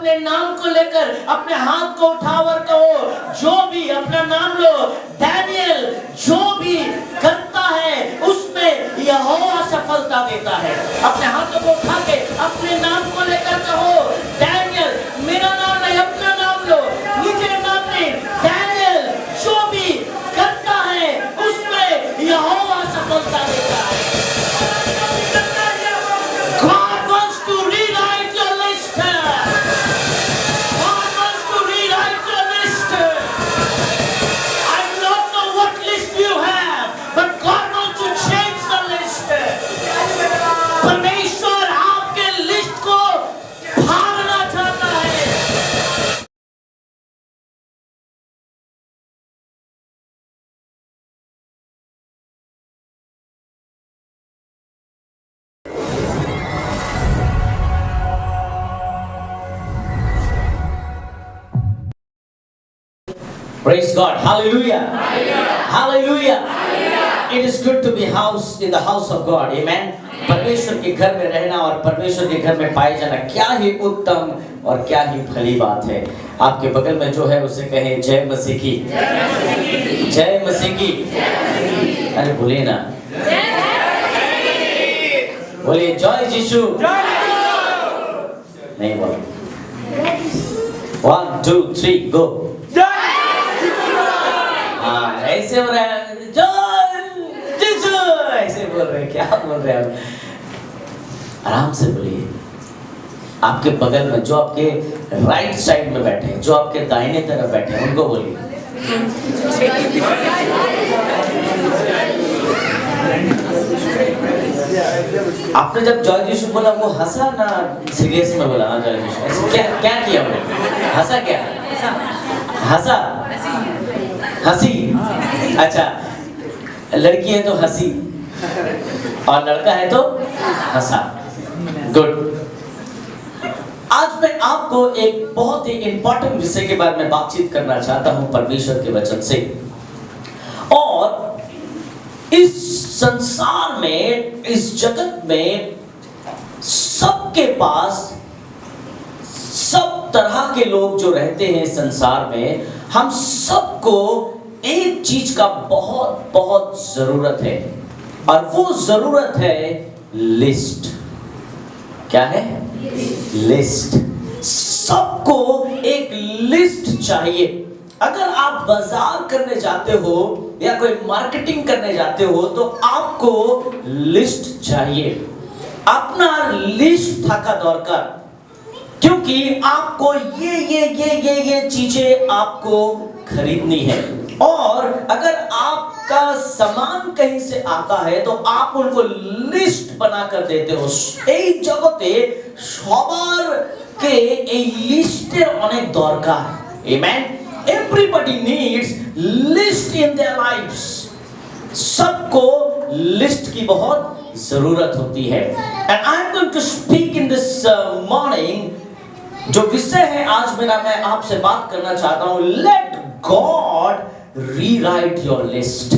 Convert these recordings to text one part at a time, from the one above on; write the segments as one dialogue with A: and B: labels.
A: अपने नाम को लेकर अपने हाथ को उठावर कहो, जो भी अपना नाम लो, डैनियल जो भी करता है उसमें यहोवा सफलता देता है। अपने हाथों को उठा के अपने नाम को लेकर कहो, डैनियल, मेरा नाम नहीं अपना नाम लो, नीचे नाम नहीं, डैनियल जो भी करता है उसमें यहोवा सफलता देता है। God wants to rewrite your list. God wants to rewrite your list. I don't know what list you have, but God wants to change the list. परमेश्वर आपके लिस्ट को फाड़ना चाहता है। Praise God. Hallelujah. Hallelujah. It is good to be house in the house of God. Amen. परमेश्वर के घर में रहना और परमेश्वर के घर में पाए जाना क्या ही उत्तम और क्या ही भली बात है। आपके बगल में जो है उसे कहें जय मसीह की, जय मसीह की। अरे बोलिए ना, बोलिए जय यीशु। नहीं बोलो। 1 2 3 गो। हाँ ऐसे हो रहा है, जय यीशु ऐसे बोल रहे हैं। क्या बोल रहे हैं? आराम से बोलिए। आपके बगल में जो आपके राइट साइड में बैठे हैं, जो आपके दाहिने तरफ बैठे हैं, उनको बोलिए। आपने जब जय यीशु बोला वो हंसा ना सीरियस में बोला? हाँ जय यीशु। ऐसे क्या क्या किया आपने? हंसा क्या? हंसा? हंसी? अच्छा, लड़की है तो हंसी और लड़का है तो हंसा। गुड। आज मैं आपको एक बहुत ही इंपॉर्टेंट विषय के बारे में बातचीत करना चाहता हूं परमेश्वर के वचन से। और इस संसार में, इस जगत में सबके पास सब तरह के लोग जो रहते हैं संसार में, हम सबको एक चीज का बहुत बहुत जरूरत है और वो जरूरत है लिस्ट। क्या है? लिस्ट। सबको एक लिस्ट चाहिए। अगर आप बाजार करने जाते हो या कोई मार्केटिंग करने जाते हो तो आपको लिस्ट चाहिए। अपना लिस्ट थाका दरकार, क्योंकि आपको ये चीजें आपको खरीदनी है। और अगर आपका सामान कहीं से आता है तो आप उनको लिस्ट बना कर देते हो। এই জগতে সবার কে এই লিস্টের অনেক দরকার। Amen. Everybody needs list in their lives. सबको लिस्ट की बहुत जरूरत होती है। And I am going to speak in this morning। जो विषय है आज मेरा, मैं आपसे बात करना चाहता हूँ, Let God rewrite your list.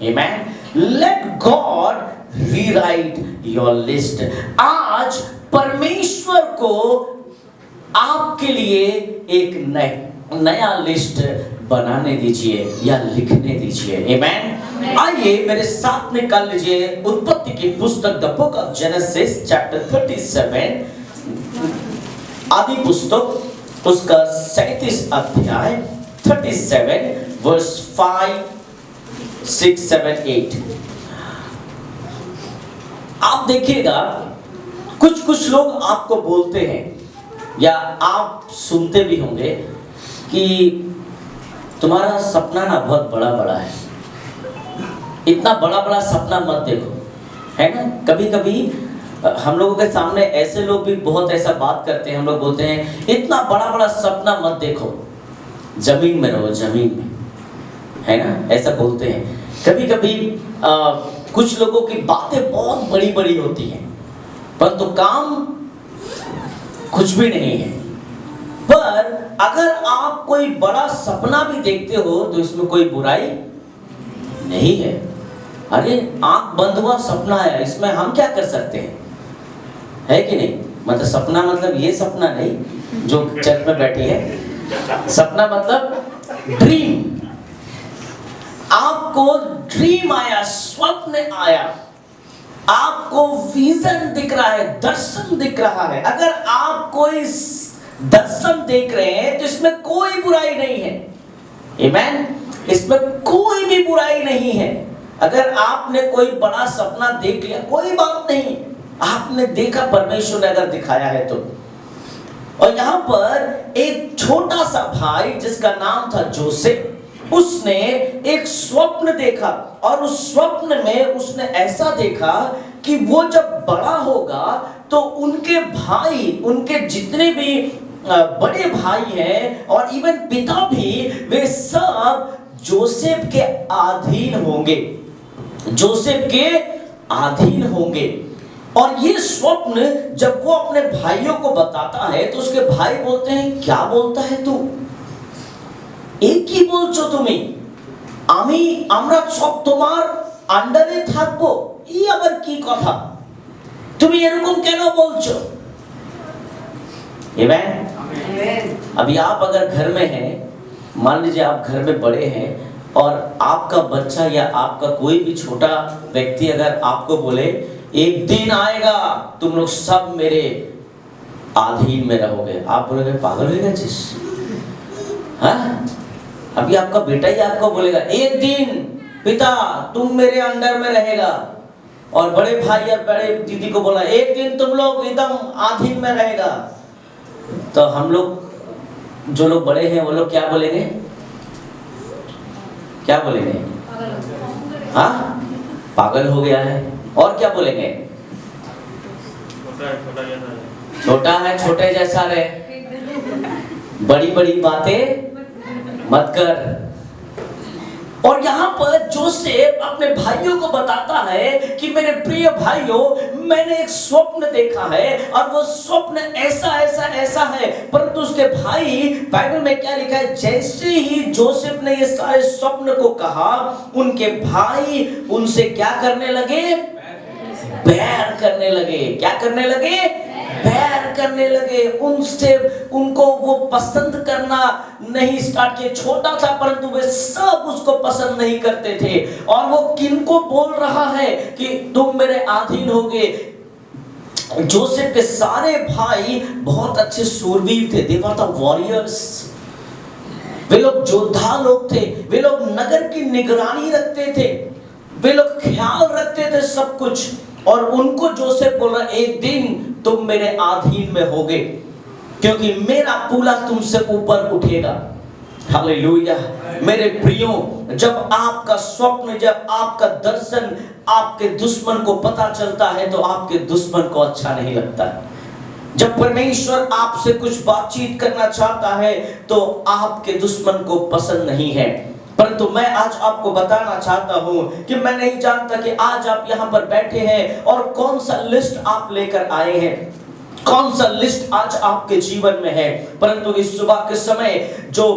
A: Amen. Let God rewrite your list. आज परमेश्वर को आपके लिए एक नया लिस्ट बनाने दीजिए या लिखने दीजिए। Amen. आइए मेरे साथ निकाल लीजिए उत्पत्ति की पुस्तक the book of genesis chapter 37, आदि पुस्तक उसका 37 अध्याय 37 वर्स 5 6 7 8। आप देखिएगा कुछ लोग आपको बोलते हैं या आप सुनते भी होंगे कि तुम्हारा सपना ना बहुत बड़ा बड़ा है, इतना बड़ा बड़ा सपना मत देखो, है ना। कभी कभी हम लोगों के सामने ऐसे लोग भी बहुत ऐसा बात करते हैं। हम लोग बोलते हैं इतना बड़ा बड़ा सपना मत देखो, जमीन में रहो, जमीन में, है ना, ऐसा बोलते हैं। कभी कभी कुछ लोगों की बातें बहुत बड़ी बड़ी होती हैं परंतु काम कुछ भी नहीं है। पर अगर आप कोई बड़ा सपना भी देखते हो तो इसमें कोई बुराई नहीं है। अरे आंख बंद हुआ सपना है, इसमें हम क्या कर सकते हैं, है कि नहीं। मतलब सपना मतलब ये सपना नहीं जो चर्च में बैठी है, सपना मतलब ड्रीम। आपको ड्रीम आया, स्वप्न आया, आपको विजन दिख रहा है, दर्शन दिख रहा है। अगर आप कोई दर्शन देख रहे हैं तो इसमें कोई बुराई नहीं है, आमीन, इसमें कोई भी बुराई नहीं है। अगर आपने कोई बड़ा सपना देख लिया कोई बात नहीं, आपने देखा, परमेश्वर ने अगर दिखाया है तो। और यहां पर एक छोटा सा भाई जिसका नाम था जोसेफ, उसने एक स्वप्न देखा और उस स्वप्न में उसने ऐसा देखा कि वो जब बड़ा होगा तो उनके भाई, उनके जितने भी बड़े भाई हैं और इवन पिता भी, वे सब जोसेफ के अधीन होंगे, जोसेफ के अधीन होंगे। और ये स्वप्न जब वो अपने भाइयों को बताता है तो उसके भाई बोलते हैं, क्या बोलता है तू, एक ही बोलছো তুমি, আমি আমরা সব তোমার আন্ডারে থাকবো, এই আবার কি কথা, তুমি এরকম কেন বলছো? आमीन। अभी आप अगर घर में हैं, मान लीजिए आप घर में बड़े हैं और आपका बच्चा या आपका कोई भी छोटा व्यक्ति अगर आपको बोले एक दिन आएगा तुम लोग सब मेरे अधीन में रहोगे, आप बोलोगे पागल हो गए जिस, हाँ? अभी आपका बेटा ही आपको बोलेगा एक दिन पिता तुम मेरे अंडर में रहेगा, और बड़े भाई या बड़े दीदी को बोला एक दिन तुम लोग एकदम अधीन में रहेगा, तो हम लोग जो लोग बड़े हैं वो लोग क्या बोलेंगे, क्या बोलेंगे, हाँ पागल हो गया है। और क्या बोलेंगे, छोटा है छोटे जैसा रहे, बड़ी बड़ी बातें मत कर। और यहाँ पर जोसेफ अपने भाइयों को बताता है कि मेरे प्रिय भाइयों, मैंने एक स्वप्न देखा है और वो स्वप्न ऐसा ऐसा ऐसा है। परंतु उसके भाई, बाइबल में क्या लिखा है, जैसे ही जोसेफ ने ये सारे स्वप्न को कहा, उनके भाई उनसे क्या करने लगे, बैर करने लगे। क्या करने लगे, बैर करने लगे। उनसे उनको वो पसंद करना नहीं स्टार्ट किए। छोटा था परंतु वे सब उसको पसंद नहीं करते थे। और वो किनको बोल रहा है कि तुम मेरे अधीन होगे। जोसेफ के सारे भाई बहुत अच्छे शूरवीर थे, दे वर द वॉरियर्स। वे लोग योद्धा लोग थे, वे लोग नगर की निगरानी रखते थे, वे लोग ख्याल रखते थे सब कुछ। और उनको जोसेफ बोल रहा, एक दिन तुम मेरे अधीन में होगे क्योंकि मेरा पूला तुमसे ऊपर उठेगा। हालेलुया। मेरे प्रियो, जब आपका स्वप्न, जब आपका दर्शन आपके दुश्मन को पता चलता है तो आपके दुश्मन को अच्छा नहीं लगता। जब परमेश्वर आपसे कुछ बातचीत करना चाहता है तो आपके दुश्मन को पसंद नहीं है। परंतु मैं आज आपको बताना चाहता हूं कि मैं नहीं जानता कि आज आप यहां पर बैठे हैं और कौन सा लिस्ट आप लेकर आए हैं, कौन सा लिस्ट आज आपके जीवन में है। परंतु इस सुबह के समय जो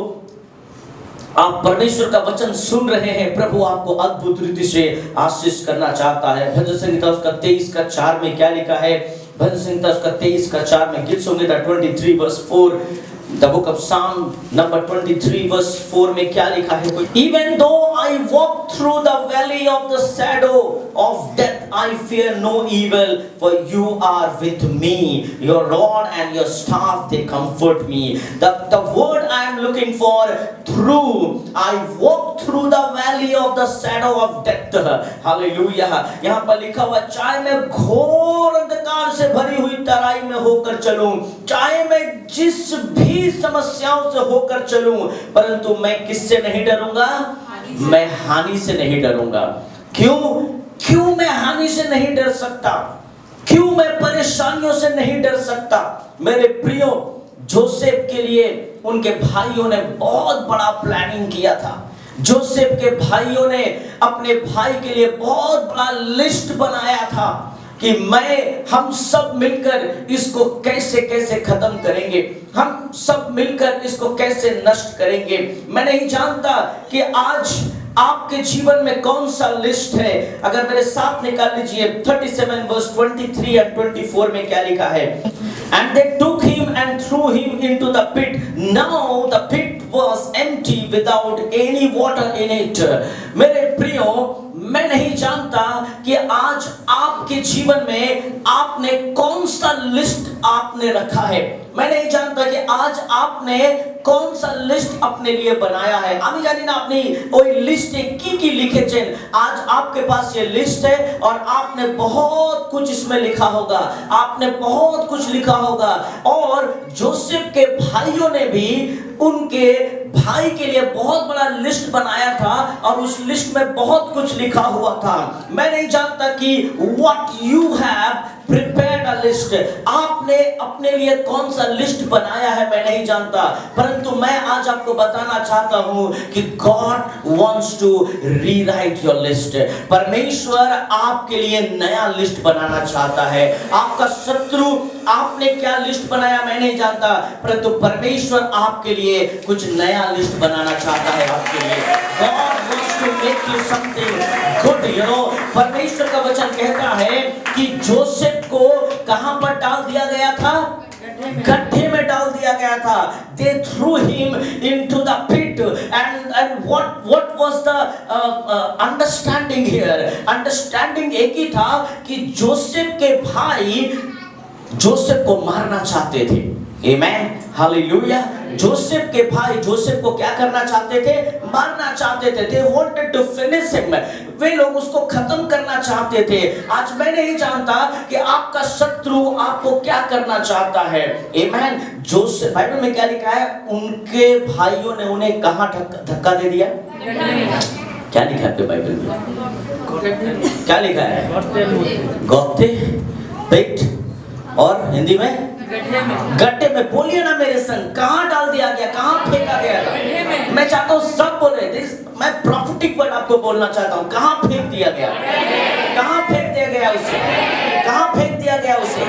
A: आप परमेश्वर का वचन सुन रहे हैं, प्रभु आपको अद्भुत रीति से आशीष करना चाहता है। भजन संहिता उसका 23:4 में क्या लिखा है? भजन संहिता उसका 23:4 में गीत संहिता 23:4, The book of Psalm number 23 verse 4 में क्या लिखा है? Even though I walk through the valley of the shadow of death, I fear no evil, for you are with me. Your rod and your staff, they comfort me. The word I am looking for, through, I walk through the valley of the shadow of death. Hallelujah. यहाँ पर लिखा हुआ, चाहे मैं घोर अंधकार से भरी हुई तराई में होकर चलूं, चाहे मैं जिस भी समस्याओं से होकर चलूं, परंतु मैं किससे नहीं डरूंगा? मैं हानि से नहीं डरूंगा। क्यों मैं हानि से नहीं डर सकता? क्यों मैं परेशानियों से नहीं डर सकता? मेरे प्रियो, जोसेफ के लिए उनके भाइयों ने बहुत बड़ा प्लानिंग किया था। जोसेफ के भाइयों ने अपने भाई के लिए बहुत बड़ा लिस्ट बनाया था कि हम सब मिलकर इसको कैसे कैसे खत्म करेंगे, हम सब मिलकर इसको कैसे नष्ट करेंगे। मैं नहीं जानता कि आज आपके जीवन में कौन सा लिस्ट है? अगर मेरे साथ निकाल लीजिए 37 वर्स 23 और 24 में क्या लिखा है? And they took him and threw him into the pit. Now the pit was empty without any water in it. मेरे प्रियो, मैं नहीं जानता कि आज आपके जीवन में आपने कौन सा लिस्ट आपने रखा है। मैं नहीं जानता कि आज आपने कौन सा लिस्ट अपने लिए बनाया है। আমি জানি না আপনি ওই লিস্টে কি লিখেছেন। आज आपके पास ये लिस्ट है और आपने बहुत कुछ इसमें लिखा होगा, आपने बहुत कुछ लिखा होगा। और जोसेफ के भाइयों ने भी उनके भाई के लिए बहुत बड़ा लिस्ट बनाया था और उस लिस्ट में बहुत कुछ लिखा हुआ था। मैं नहीं जानता कि what you have prepared a list, आपने अपने लिए कौन सा लिस्ट बनाया है मैं नहीं जानता, परंतु मैं आज आपको बताना चाहता हूं कि God wants to rewrite your list। परमेश्वर आपके लिए नया लिस्ट बनाना चाहता है। आपका शत्रु आपने क्या लिस्ट बनाया मैं नहीं जानता, परंतु परमेश्वर आपके लिए कुछ नया लिस्ट बनाना चाहता है आपके लिए। God wants to make you something good, you know। परमेश्वर का वचन कहता है कि जोसेफ को कहां पर डाल दिया गया था? गड्ढे में डाल दिया गया था। They threw him into the pit and what was the understanding here? Understanding एक ही था कि जोसेफ के भाई जोसेफ को मारना चाहते थे। आमेन, हालेलुया। जोसेफ के भाई जोसेफ को क्या करना चाहते थे? मारना चाहते थे। They wanted to finish him। वे लोग उसको खत्म करना चाहते थे। आज मैं नहीं जानता कि आपका शत्रु आपको क्या करना चाहता है। आमेन। जोसेफ, बाइबल में क्या लिखा है? उनके भाइयों ने उन्हें कहां धक्का दे दिया? क्या लिखा है आपके बाइबल में? क्या लिखा है? गौते, पेट और हिंदी में गड्ढे में। बोलिए ना मेरे संग, कहां डाल दिया गया? कहां फेंका गया? मैं चाहता हूं सब बोले। मैं प्रॉफिटिक वर्ड आपको बोलना चाहता हूं। कहां फेंक दिया गया? कहां फेंक दिया गया उसे? कहां फेंक दिया गया उसे?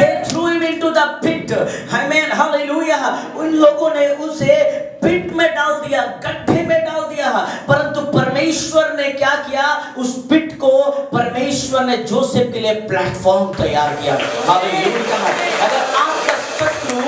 A: They threw him into the pit। Amen, hallelujah. उन लोगों ने उसे पिट में डाल दिया, गड्ढे में डाल दिया, परंतु परमेश्वर ने क्या किया? उस पिट को परमेश्वर ने जोसेफ के लिए प्लेटफॉर्म तैयार किया। हालेलुया। अगर आपका शत्रु,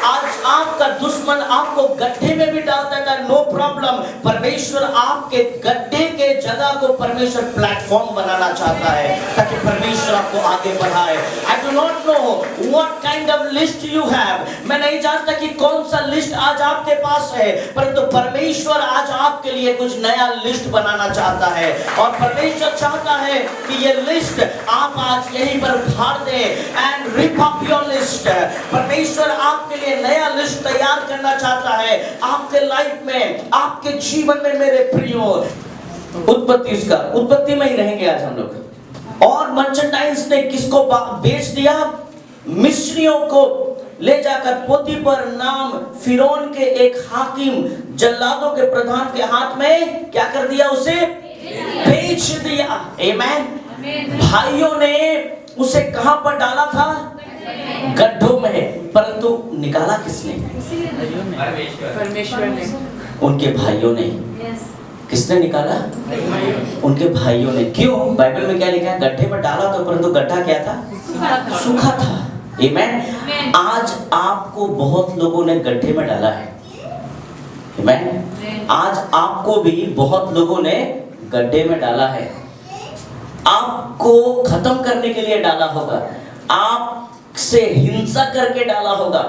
A: आज आपका दुश्मन आपको गड्ढे में भी डालता है, नो प्रॉब्लम। परमेश्वर आपके गड्ढे के जगह को परमेश्वर प्लेटफॉर्म बनाना चाहता है ताकि परमेश्वर आपको आगे बढ़ाए। I do not know what kind of list you have। मैं नहीं जानता कि कौन सा लिस्ट आज आपके पास है, परंतु परमेश्वर आज आपके लिए कुछ नया लिस्ट बनाना चाहता है और परमेश्वर चाहता है कि ये लिस्ट आप आज यहीं पर फाड़ दे and rip up your list। परमेश्वर आपके लिए नया लिस्ट तैयार करना चाहता है आपके लाइफ में, आपके जीवन में। मेरे प्रियो, उत्पत्ति में ही रहेंगे आज हम लोग। और मर्चेंडाइज ने किसको बेच दिया? मिस्रियों को ले जाकर पोतीफर नाम फिरौन के एक हाकिम, जल्लादों के प्रधान के हाथ में क्या कर दिया? उसे बेच दिया। आमेन। भाइयों ने उसे कहां पर डाला था? गड्ढों में, परंतु निकाला किसने? परमेश्वर ने। उनके भाइयों ने। किसने निकाला? उनके भाइयों ने। क्यों? बाइबल में क्या लिखा है? गड्ढे में डाला तो, परंतु गड्ढा क्या था? सूखा था। आमेन। आज आपको बहुत लोगों ने गड्ढे में डाला है। आमेन। आज आपको भी बहुत लोगों ने गड्ढे में डाला है। आपको खत्म करने के लिए डाला होगा, आपसे हिंसा करके डाला होगा,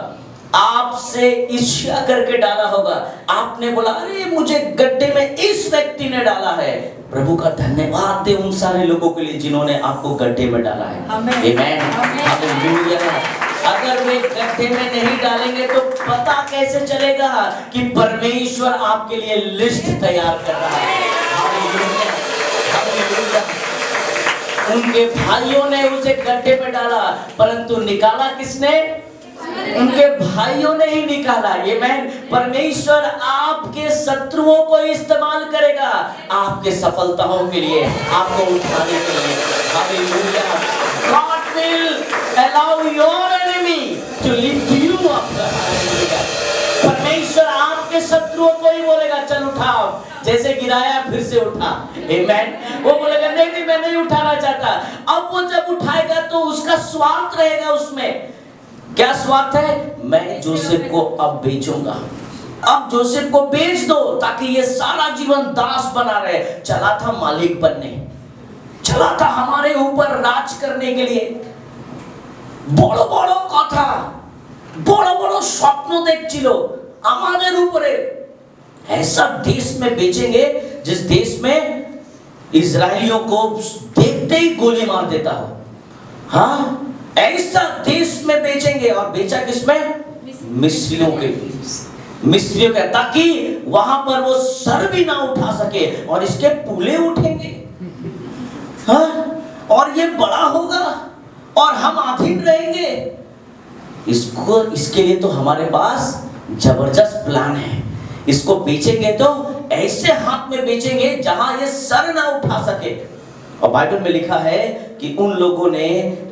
A: आपसे ईर्ष्या करके डाला होगा। आपने बोला अरे मुझे गड्ढे में इस व्यक्ति ने डाला है। प्रभु का धन्यवाद दे उन सारे लोगों के लिए जिन्होंने आपको गड्ढे में डाला है। आमेन, हालेलुया। अगर वे गड्ढे में नहीं डालेंगे तो पता कैसे चलेगा कि परमेश्वर आपके लिए लिस्ट तैयार कर रहा है। Hallelujah, hallelujah. उनके भाइयों ने उसे गड्ढे में डाला, परंतु निकाला किसने? उनके भाइयों ने ही निकाला। ये मैं, परमेश्वर आपके शत्रुओं को इस्तेमाल करेगा आपके सफलताओं के लिए, आपको उठाने के लिए। Hallelujah. God will allow your enemy to lift you up। परमेश्वर आपके शत्रुओं को ही बोलेगा चल उठाओ। जैसे गिराया फिर से उठा। आमेन। वो बोलेगा नहीं नहीं मैं नहीं उठाना चाहता। अब वो जब उठाएगा तो उसका स्वार्थ रहेगा उसमें। क्या स्वार्थ है? मैं जोसेफ को अब बेचूंगा, अब जोसेफ को बेच दो ताकि ये सारा जीवन दास बना रहे। चला था मालिक बनने, चला था हमारे ऊपर राज करने के लिए। बड़ो बड़ो कथा, बड़ो बड़ो स्वप्न देखছিল हमारे ऊपर। ऐसा देश में बेचेंगे जिस देश में इजरायलियों को देखते ही गोली मार देता हो। हाँ, ऐसा देश में बेचेंगे। और बेचा किसमें? मिस्रियों के, ताकि वहां पर वो सर भी ना उठा सके और इसके पूले उठेंगे। हाँ, और ये बड़ा होगा और हम अधीन रहेंगे। इसके लिए तो हमारे पास जबरदस्त प्लान है। इसको बेचेंगे तो ऐसे हाथ में बेचेंगे जहां ये सर ना उठा सके। और बाइबल में लिखा है कि उन लोगों ने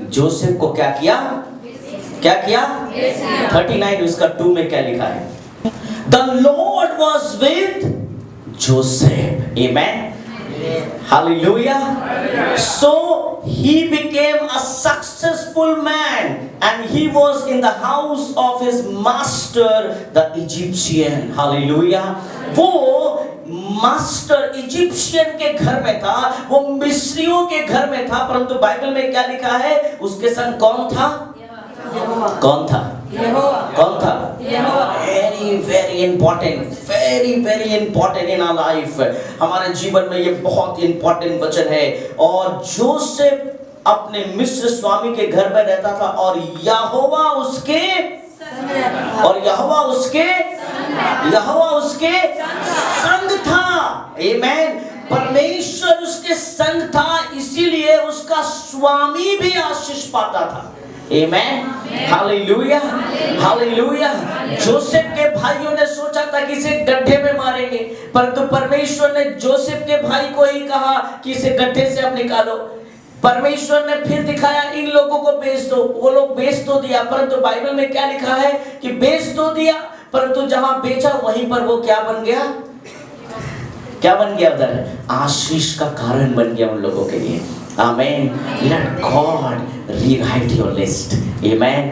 A: जोसेफ को क्या किया? 39 उसका 2 में क्या लिखा है? The Lord was with Joseph. Amen. Hallelujah. So he became a successful man and he was in the house of his master the Egyptian. Hallelujah. वो मास्टर इजिप्शियन के घर में था, वो मिस्रियों के घर में था। परंतु बाइबल में क्या लिखा है? उसके संग कौन था? कौन था? कौन था? Very very important, very very important in our life. हमारे जीवन में ये बहुत इंपॉर्टेंट वचन है। और जोसेफ अपने मिस्र स्वामी के घर में रहता था और यहोवा उसके संग था। आमेन। परमेश्वर उसके संग था, इसीलिए उसका स्वामी भी आशीष पाता था। आमेन। Hallelujah, hallelujah. जोसेफ के भाइयों ने सोचा था कि इसे गड्ढे में मारेंगे, परंतु परमेश्वर ने जोसेफ के भाई को ही कहा कि इसे गड्ढे से अब निकालो। परमेश्वर ने फिर दिखाया इन लोगों को बेच दो। वो लोग बेच तो दिया, परंतु बाइबल में क्या लिखा है कि बेच तो दिया, परंतु जहां बेचा वहीं पर वो क्या बन गया? क्या बन गया? उधर आशीष का कारण बन गया उन लोगों के लिए। Amen. Let God rewrite your list. Amen.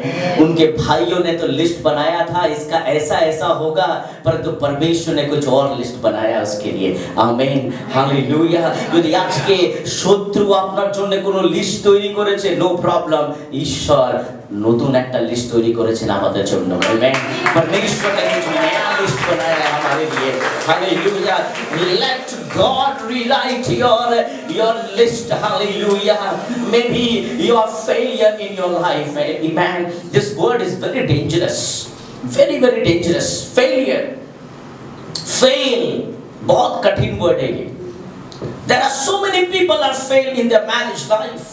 A: उनके भाइयों ने तो लिस्ट बनाया था इसका ऐसा ऐसा होगा, परंतु परमेश्वर ने कुछ और लिस्ट बनाया उसके लिए। आमेन। हालेलुया। যদি আজকে শত্রু আপনার জন্য কোনো লিস্ট তৈরি করেছে, নো প্রবলেম, ঈশ্বর নতুন একটা লিস্ট তৈরি করেছেন আমাদের জন্য। আমেন। परमेश्वर ने कुछ नया लिस्ट बनाया है हमारे लिए। Hallelujah. Late God rewrite your list. Hallelujah. Maybe you are failure in your life. Amen. This word is very dangerous, very very dangerous. Failure, fail, बहुत कठिन word है ये। There are so many people are failed in their marriage life.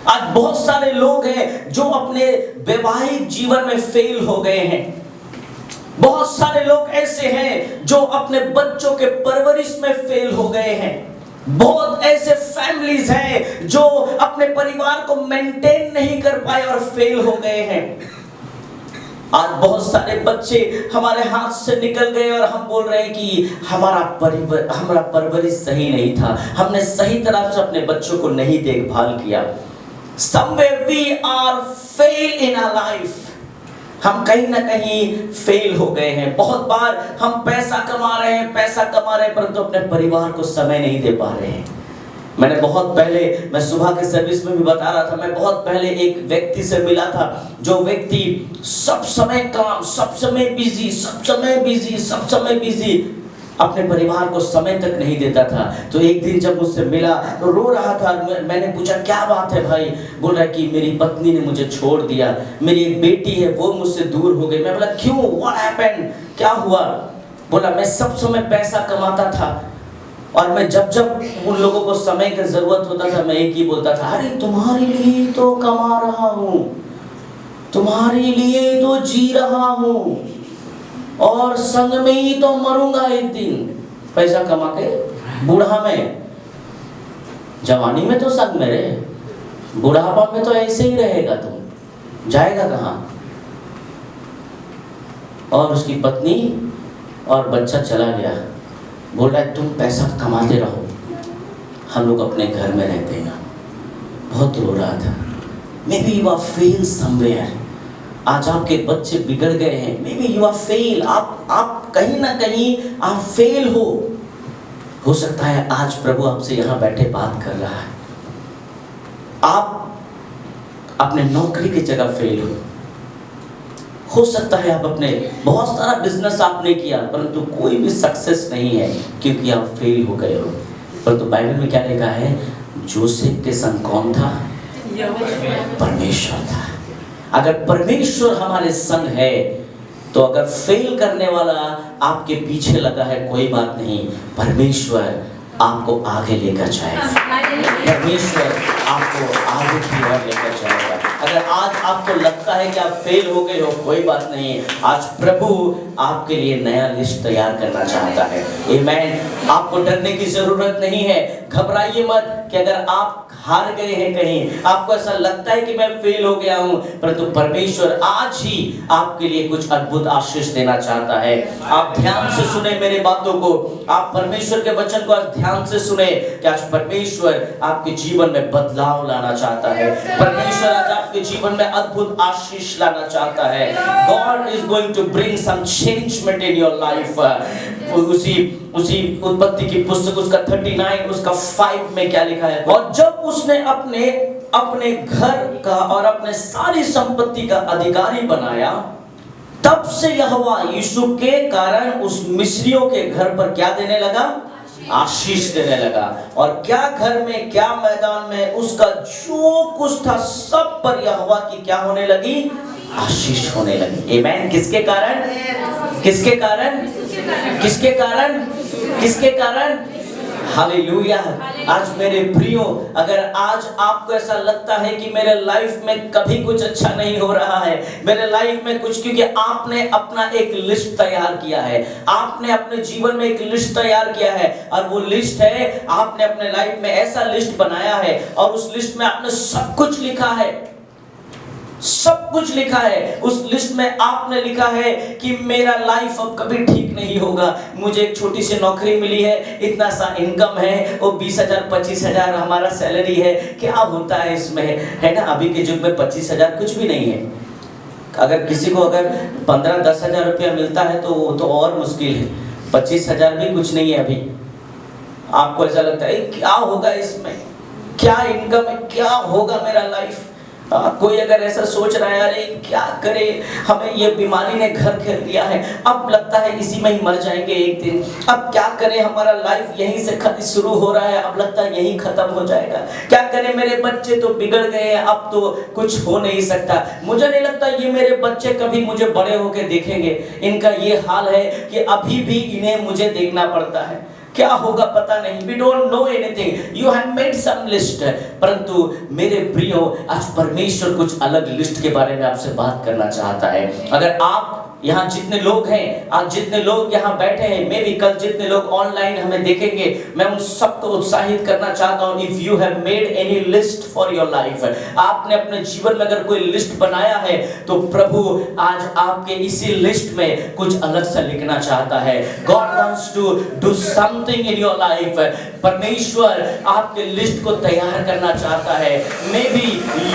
A: आज बहुत सारे लोग हैं जो अपने वैवाहिक जीवन में फेल हो गए हैं। बहुत सारे लोग ऐसे हैं जो अपने बच्चों के परवरिश में फेल हो गए हैं। बहुत ऐसे फैमिलीज हैं जो अपने परिवार को मेंटेन नहीं कर पाए और फेल हो गए हैं। आज बहुत सारे बच्चे हमारे हाथ से निकल गए और हम बोल रहे हैं कि हमारा परवरिश सही नहीं था, हमने सही तरह से अपने बच्चों को नहीं देखभाल किया। Somewhere we are fail in our life. हम कहीं ना कहीं फेल हो गए हैं। बहुत बार हम पैसा कमा रहे हैं परंतु अपने परिवार को समय नहीं दे पा रहे हैं। मैंने बहुत पहले, मैं सुबह के सर्विस में भी बता रहा था, मैं बहुत पहले एक व्यक्ति से मिला था जो व्यक्ति सब समय काम, सब समय बिजी, अपने परिवार को समय तक नहीं देता था। तो एक दिन जब मुझसे मिला तो रो रहा था। मैंने पूछा क्या बात है भाई? बोल रहा है कि मेरी पत्नी ने मुझे छोड़ दिया, मेरी एक बेटी है वो मुझसे दूर हो गई। मैं बोला क्यों? What happened? क्या हुआ? बोला मैं सब समय पैसा कमाता था और मैं जब उन लोगों को समय की जरूरत होता था मैं एक ही बोलता था, अरे तुम्हारे लिए तो कमा रहा हूँ, तुम्हारे लिए तो जी रहा हूँ और संग में ही तो मरूंगा एक दिन। पैसा कमा के बूढ़ा में, जवानी में तो संग में रहे, बुढ़ापा में तो ऐसे ही रहेगा, तुम जाएगा कहाँ? और उसकी पत्नी और बच्चा चला गया। बोल रहा है तुम पैसा कमाते रहो, हम लोग अपने घर में रहते हैं। बहुत रो रहा था। Maybe you are fail somewhere. आज आपके बच्चे बिगड़ गए हैं। Maybe you are fail, आप कहीं ना कहीं आप फेल हो सकता है आज प्रभु आपसे यहाँ बैठे बात कर रहा है। आप अपने नौकरी की जगह फेल हो सकता है आप अपने बहुत सारा बिजनेस आपने किया परंतु कोई भी सक्सेस नहीं है क्योंकि आप फेल हो गए हो। परंतु बाइबल में क्या लिखा है? जोसेफ के संग कौन था? परमेश्वर था। अगर परमेश्वर हमारे संग है तो अगर फेल करने वाला आपके पीछे लगा है कोई बात नहीं, परमेश्वर आपको आगे लेकर जाएगा। परमेश्वर आपको आगे की ओर लेकर जाएगा। अगर आज आपको लगता है कि आप फेल हो गए हो, कोई बात नहीं, आज प्रभु आपके लिए नया लिस्ट तैयार करना चाहता है। आमीन। आपको डरने की जरूरत नहीं है, घबराइए मत कि अगर आप हार गए हैं, कहीं आपको ऐसा लगता है कि मैं फेल हो गया हूं, परंतु परमेश्वर आज ही आपके लिए कुछ अद्भुत आशीष देना चाहता है। आप ध्यान से सुने मेरे बातों को, आप परमेश्वर के वचन को आज ध्यान से सुने कि आज परमेश्वर आपके जीवन में बदलाव लाना चाहता है। परमेश्वर आज आपके जीवन में अद्भुत आशीष लाना चाहता है। God is going to bring some changement in your life. उसी उत्पत्ति की पुस्तक उसका 39 उसका 5 में क्या लिखा है? और जब उसने अपने घर का और अपने सारी संपत्ति का अधिकारी बनाया, तब से यहोवा यूसुफ के कारण उस मिस्रियों के घर पर क्या देने लगा? आशीष देने लगा। और क्या घर में क्या मैदान में उसका जो कुछ था सब पर यहोवा की क्या होने लगी? आशीष होने लगी। आमीन। किसके कारण? किसके कारण? किसके कारण? किसके कारण? हालेलुया। आज मेरे प्रियो, अगर आज आपको ऐसा लगता है कि मेरे लाइफ में कभी कुछ अच्छा नहीं हो रहा है, मेरे लाइफ में कुछ, क्योंकि आपने अपना एक लिस्ट तैयार किया है, आपने अपने जीवन में एक लिस्ट तैयार किया है, और वो लिस्ट है, आपने अपने लाइफ में ऐसा लिस्ट बनाया है और उस लिस्ट में आपने सब कुछ लिखा है। सब कुछ लिखा है। उस लिस्ट में आपने लिखा है कि मेरा लाइफ अब कभी ठीक नहीं होगा। मुझे एक छोटी सी नौकरी मिली है, इतना सा इनकम है, वो 20,000 25,000 हमारा सैलरी है, क्या होता है इसमें, है ना? अभी के युग में 25,000 कुछ भी नहीं है। अगर किसी को अगर 15-10,000 रुपया मिलता है तो वो तो और मुश्किल है, 25,000 भी कुछ नहीं है अभी। आपको ऐसा लगता है क्या होगा इसमें, क्या इनकम है, क्या होगा मेरा लाइफ। कोई अगर ऐसा सोच रहा है अरे क्या करे, हमें ये बीमारी ने घर घेर लिया है, अब लगता है इसी में ही मर जाएंगे एक दिन, अब क्या करें, हमारा लाइफ यहीं से शुरू हो रहा है, अब लगता है यहीं खत्म हो जाएगा, क्या करें, मेरे बच्चे तो बिगड़ गए हैं, अब तो कुछ हो नहीं सकता, मुझे नहीं लगता ये मेरे बच्चे कभी मुझे बड़े होके देखेंगे, इनका ये हाल है कि अभी भी इन्हें मुझे देखना पड़ता है, क्या होगा पता नहीं, we don't know anything, you have made some list। परंतु मेरे प्रियो, आज परमेश्वर कुछ अलग लिस्ट के बारे में आपसे बात करना चाहता है। अगर आप यहाँ जितने लोग हैं, आज जितने लोग यहाँ बैठे हैं, मे भी कल जितने लोग ऑनलाइन हमें देखेंगे, मैं उन सबको उत्साहित करना चाहता हूँ। If you have made any list for your life, आपने अपने जीवन में अगर कोई लिस्ट बनाया है तो प्रभु आज आपके इसी लिस्ट में कुछ अलग सा लिखना चाहता है। God wants to do something in your life. परमेश्वर आपके लिस्ट को तैयार करना चाहता है। Maybe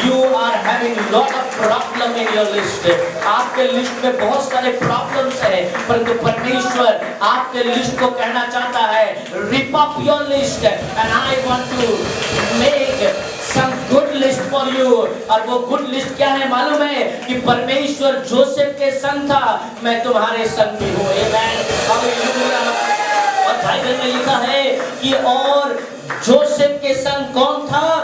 A: you are having lot of problem in your list, आपके लिस्ट में बहुत सारे प्रॉब्लम्स है, परंतु परमेश्वर आपके लिस्ट को कहना चाहता है, rip up your list and I want to make some good list for you. और वो गुड लिस्ट क्या है मालूम है? कि परमेश्वर जोसेफ के संग था, मैं तुम्हारे संग भी हूँ। आमीन, हालेलुया। और बाइबल में लिखा है कि और जोसेफ के संग कौन था?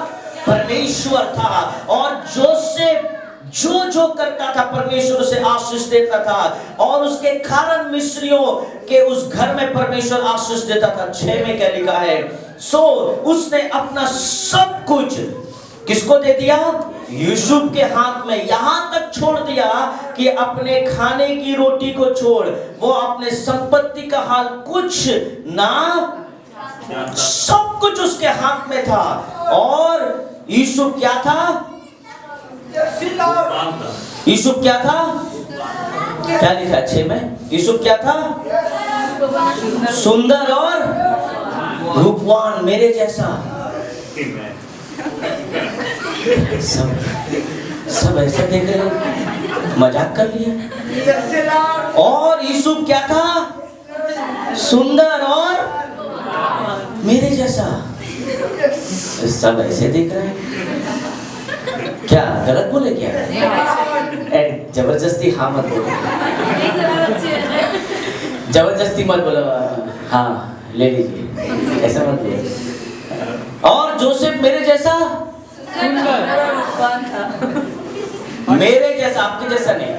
A: परमेश्वर था। और जोसेफ जो जो करता था परमेश्वर उसे आशीष देता था, और उसके कारण मिस्रियों के उस घर में परमेश्वर आशीष देता था। 6 में क्या लिखा है? सो उसने अपना सब कुछ किसको दे दिया? यूसुफ के हाथ में, यहां तक छोड़ दिया कि अपने खाने की रोटी को छोड़, वो अपने संपत्ति का हाल कुछ ना, सब कुछ उसके हाथ में था। और यूसुफ क्या था? यूसुफ क्या था? क्या लिखा है 6 में? यूसुफ क्या था? सुंदर और रूपवान मेरे जैसा। सब ऐसे देख रहे हो, मजाक कर लिया। और यूसुफ क्या था? सुंदर और मेरे जैसा। सब ऐसे देख रहे हैं। क्या गलत बोले क्या? जबरदस्ती हाँ मत बोलो, जबरदस्ती मत बोलो, हाँ ले लीजिए, ऐसा मत बोलो। और जोसेफ मेरे जैसा, मेरे जैसा, आपके जैसा नहीं।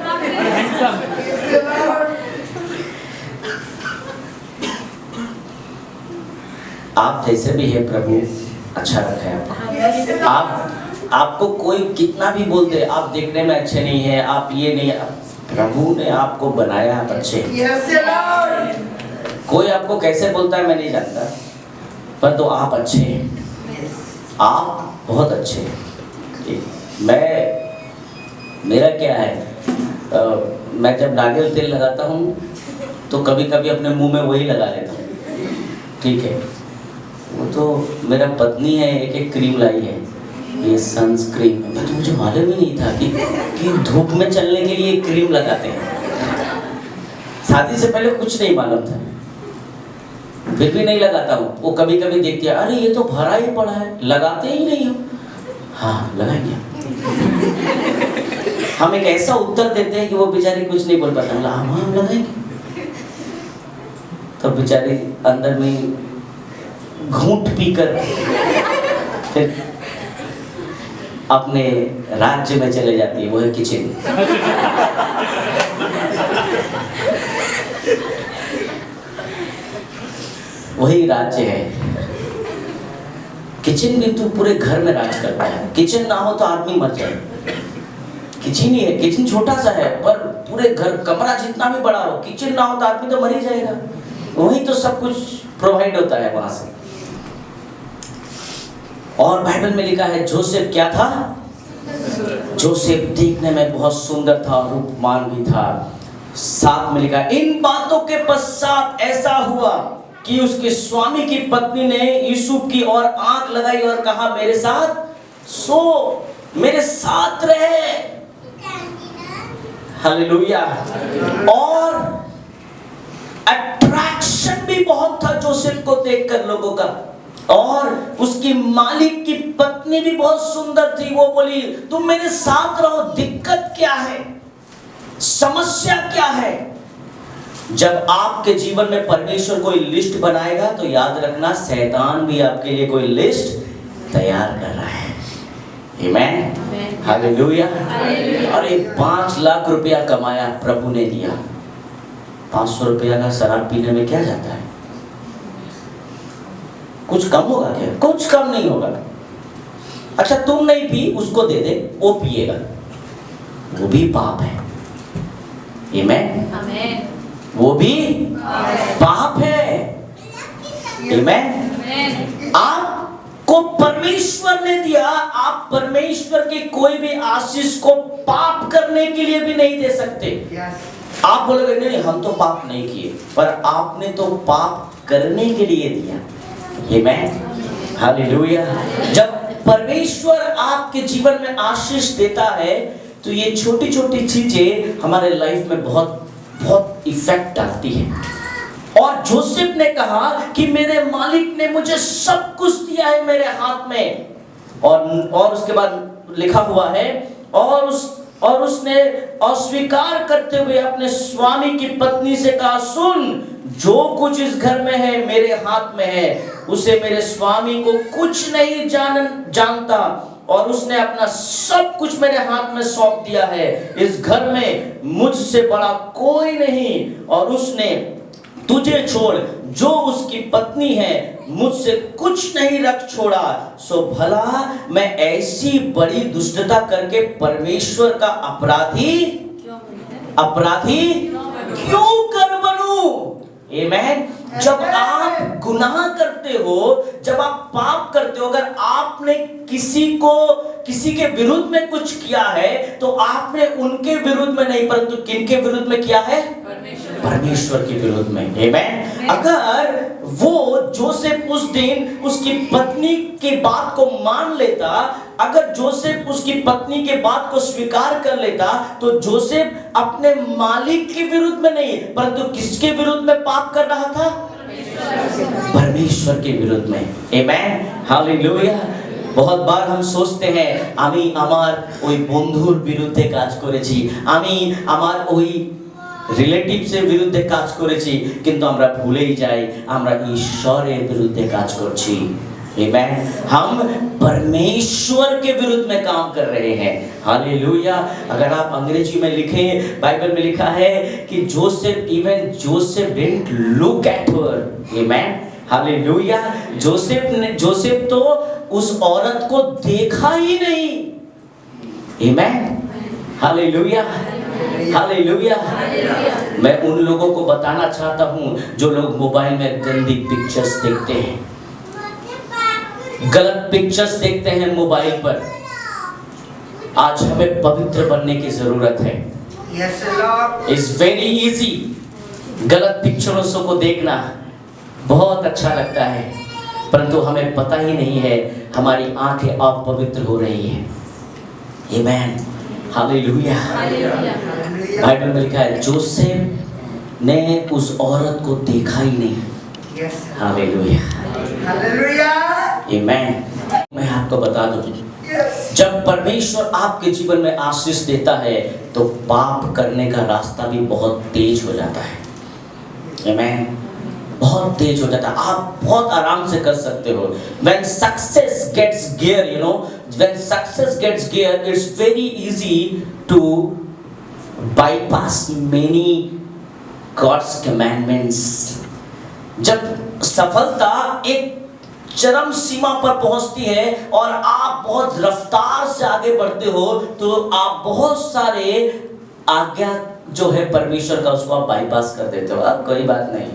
A: आप जैसे भी है प्रभु अच्छा रखा है आपको। आपको कोई कितना भी बोल दे आप देखने में अच्छे नहीं है, आप ये नहीं, प्रभु ने आपको बनाया आप अच्छे। कोई आपको कैसे बोलता है मैं नहीं जानता, पर तो आप अच्छे हैं, आप बहुत अच्छे हैं। मेरा क्या है, मैं जब नारियल तेल लगाता हूँ तो कभी कभी अपने मुंह में वही लगा लेता हूँ, ठीक है। वो तो मेरा पत्नी है, एक क्रीम लाई है, ये सनस्क्रीन। मैं तो मुझे मालूम ही नहीं था कि धूप में चलने के लिए क्रीम लगाते हैं। शादी से पहले कुछ नहीं मालूम था, फिर भी नहीं लगाता हूँ। वो कभी कभी देखती है, अरे ये तो भरा ही पड़ा है, लगाते ही नहीं हो। हाँ लगाएंगे। हम एक ऐसा उत्तर देते हैं कि वो बेचारी कुछ नहीं बोल पाता। हाँ हम लगाएंगे। तो बेचारी अंदर में घूंट पीकर फिर अपने राज्य में चले जाती है, वो है किचन। वही राज्य है किचन भी, तो पूरे घर में राज करता है। किचन ना हो तो आदमी मर जाए। किचन ही है, किचन छोटा सा है पर पूरे घर, कमरा जितना भी बड़ा हो, किचन ना हो तो आदमी तो मर ही जाएगा। वही तो सब कुछ प्रोवाइड होता है वहां से। और बाइबल में लिखा है जोसेफ क्या था? जोसेफ देखने में बहुत सुंदर था, रूपवान भी था। 7 में लिखा, इन बातों के पश्चात ऐसा हुआ कि उसके स्वामी की पत्नी ने यूसुफ की ओर आंख लगाई और कहा, मेरे साथ सो, मेरे साथ रहे। हालेलुया। और अट्रैक्शन भी बहुत था जोसेफ को देखकर लोगों का। और उसकी मालिक की पत्नी भी बहुत सुंदर थी। वो बोली, तुम मेरे साथ रहो, दिक्कत क्या है, समस्या क्या है? जब आपके जीवन में परमेश्वर कोई लिस्ट बनाएगा तो याद रखना, शैतान भी आपके लिए कोई लिस्ट तैयार कर रहा है। आमीन, हालेलुया। अरे 5 लाख रुपया कमाया, प्रभु ने दिया। 500 रुपया का शराब पीने में क्या जाता है? कुछ कम होगा क्या? कुछ कम नहीं होगा। अच्छा तुम नहीं पी, उसको दे दे, वो पिएगा, वो भी पाप है। आमीन, आमीन। वो भी पाप है। आमीन। आपको परमेश्वर ने दिया, आप परमेश्वर की कोई भी आशीष को पाप करने के लिए भी नहीं दे सकते। आप बोलोगे नहीं हम तो पाप नहीं किए, पर आपने तो पाप करने के लिए दिया। आमीन, हालेलुया। जब परमेश्वर आपके जीवन में आशीष देता है तो ये छोटी छोटी चीजें हमारे लाइफ में बहुत बहुत इफेक्ट डालती है। और जोसेफ ने कहा कि मेरे मालिक ने मुझे सब कुछ दिया है मेरे हाथ में। और उसके बाद लिखा हुआ है, और उसने अस्वीकार करते हुए अपने स्वामी की पत्नी से कहा, सुन, जो कुछ इस घर में है मेरे हाथ में है, उसे मेरे स्वामी को कुछ नहीं जानता, और उसने अपना सब कुछ मेरे हाथ में सौंप दिया है। इस घर में मुझसे बड़ा कोई नहीं, और उसने तुझे छोड़ जो उसकी पत्नी है मुझसे कुछ नहीं रख छोड़ा। सो भला मैं ऐसी बड़ी दुष्टता करके परमेश्वर का अपराधी क्यों कर बनूं? आमीन। जब आप गुनाह करते हो, जब आप पाप करते हो, अगर आपने किसी के विरुद्ध में कुछ किया है तो आपने उनके विरुद्ध में नहीं, परंतु किनके विरुद्ध में किया है? परमेश्वर के विरुद्ध में। आमेन। अगर वो जोसेफ उस दिन उसकी पत्नी की बात को मान लेता, अगर जोसेफ उसकी पत्नी के बात को स्वीकार कर लेता, तो जोसेफ अपने मालिक के विरुद्ध में नहीं, परंतु किसके विरुद्ध में पाप कर रहा था? परमेश्वर के विरुद्ध में। आमेन। हालेलुया। बहुत बार हम सोचते हैं আমি আমার ওই বন্ধুর বিরুদ্ধে কাজ করেছি, আমি আমার ওই রিলেটিভসের বিরুদ্ধে কাজ করেছি, কিন্তু আমরা ভুলেই যাই আমরা ঈশ্বরের বিরুদ্ধে কাজ করছি। आमेन। हम परमेश्वर के विरुद्ध में काम कर रहे हैं। हालेलुया। अगर आप अंग्रेजी में लिखें, बाइबल में लिखा है कि Joseph didn't look at her. Amen. Hallelujah. Joseph तो उस औरत को देखा ही नहीं। आमेन। हालेलुया। हालेलुया। मैं उन लोगों को बताना चाहता हूं जो लोग मोबाइल में गंदी पिक्चर्स देखते हैं, गलत पिक्चर्स देखते हैं मोबाइल पर। आज हमें पवित्र बनने की जरूरत है। It's very easy. गलत पिक्चरों को देखना बहुत अच्छा लगता है, परंतु हमें पता ही नहीं है हमारी आंखें अपवित्र हो रही हैं। आमेन। हालेलुया। बाइबल में लिखा है जोसेफ ने उस औरत को देखा ही नहीं। हालेलुया। हालेलुया। आमेन। मैं आपको बता दूं, जब परमेश्वर आपके जीवन में आशीष देता है तो पाप करने का रास्ता भी बहुत तेज हो जाता है। आमेन। बहुत तेज हो जाता है, आप बहुत आराम से कर सकते हो। When success gets gear, when success gets gear, it's very easy to bypass many God's commandments. जब सफलता एक चरम सीमा पर पहुंचती है और आप बहुत रफ्तार से आगे बढ़ते हो, तो आप बहुत सारे आज्ञा जो है परमेश्वर का, उसको आप बाईपास कर देते हो। अब कोई बात नहीं,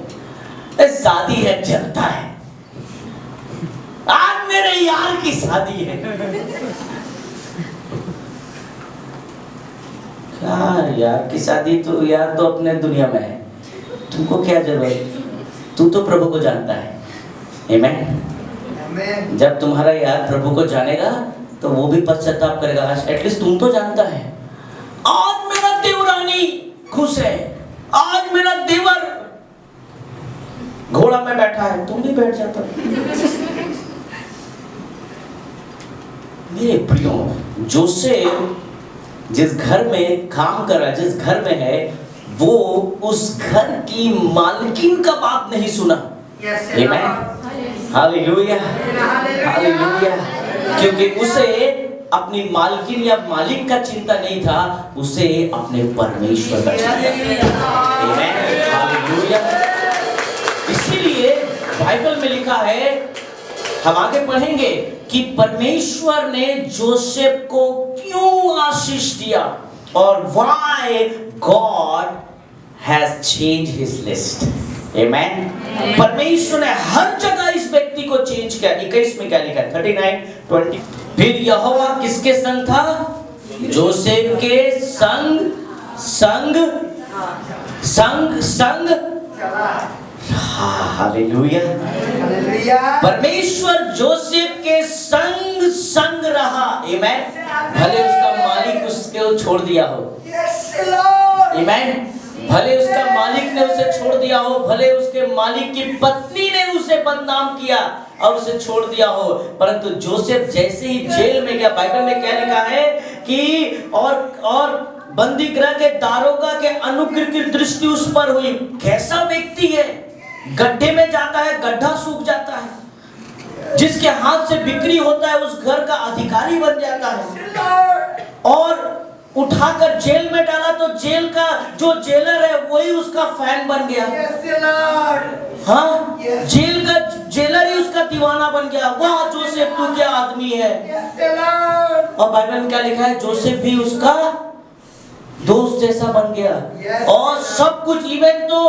A: शादी है, चलता है, आज मेरे यार की शादी है। क्या यार की शादी? तो यार तो अपने दुनिया में है, तुमको क्या जरूरत? तू तो प्रभु को जानता है। आमेन। जब तुम्हारा यार प्रभु को जानेगा तो वो भी पश्चाताप करेगा। एटलीस्ट तुम तो जानता है, आज मेरा देवरानी खुश है, आज मेरा देवर घोड़ा में बैठा है, तुम भी बैठ जाता। मेरे प्रियो, जोसेफ जिस घर में काम कर रहा है, जिस घर में है, वो उस घर की मालकिन का बात नहीं सुना। आमेन। हालेलुया। हालेलुया। क्योंकि उसे अपनी मालकिन या मालिक का चिंता नहीं था, उसे अपने परमेश्वर का चिंता था। आमेन। हालेलुया। इसीलिए बाइबल में लिखा है, हम आगे पढ़ेंगे कि परमेश्वर ने जोसेफ को क्यों आशीष दिया और why God has changed his list. Amen. परमेश्वर ने हर जगह इस व्यक्ति को चेंज किया। 21 में क्या लिखा है? 39:20। फिर यहोवा किसके संग था? जोसेफ के संग हालेलुया। परमेश्वर जोसेफ के संग रहा। आमेन। भले उसका मालिक उसको छोड़ दिया हो। आमेन। भले उसका मालिक ने उसे छोड़ दिया हो, भले उसके मालिक की पत्नी ने उसे बदनाम किया और उसे छोड़ दिया हो, परंतु जोसेफ जैसे ही जेल में गया, बाइबल में क्या लिखा है कि और बंदी गृह के दारोगा के अनुग्रह की दृष्टि उस पर हुई। कैसा व्यक्ति है? गड्ढे में जाता है, गड्ढा सूख जाता है, जिसके हाथ से बिक्री होता है उस घर का अधिकारी बन जाता है, और उठाकर जेल में डाला तो जेल का जो जेलर है वही उसका फैन बन गया। हाँ, जेल का जेलर ही उसका दीवाना बन गया। वाह जोसेफ, तू क्या आदमी है। और बाइबल में क्या लिखा है? जोसेफ भी उसका दोस्त जैसा बन गया। और सब कुछ, इवन तो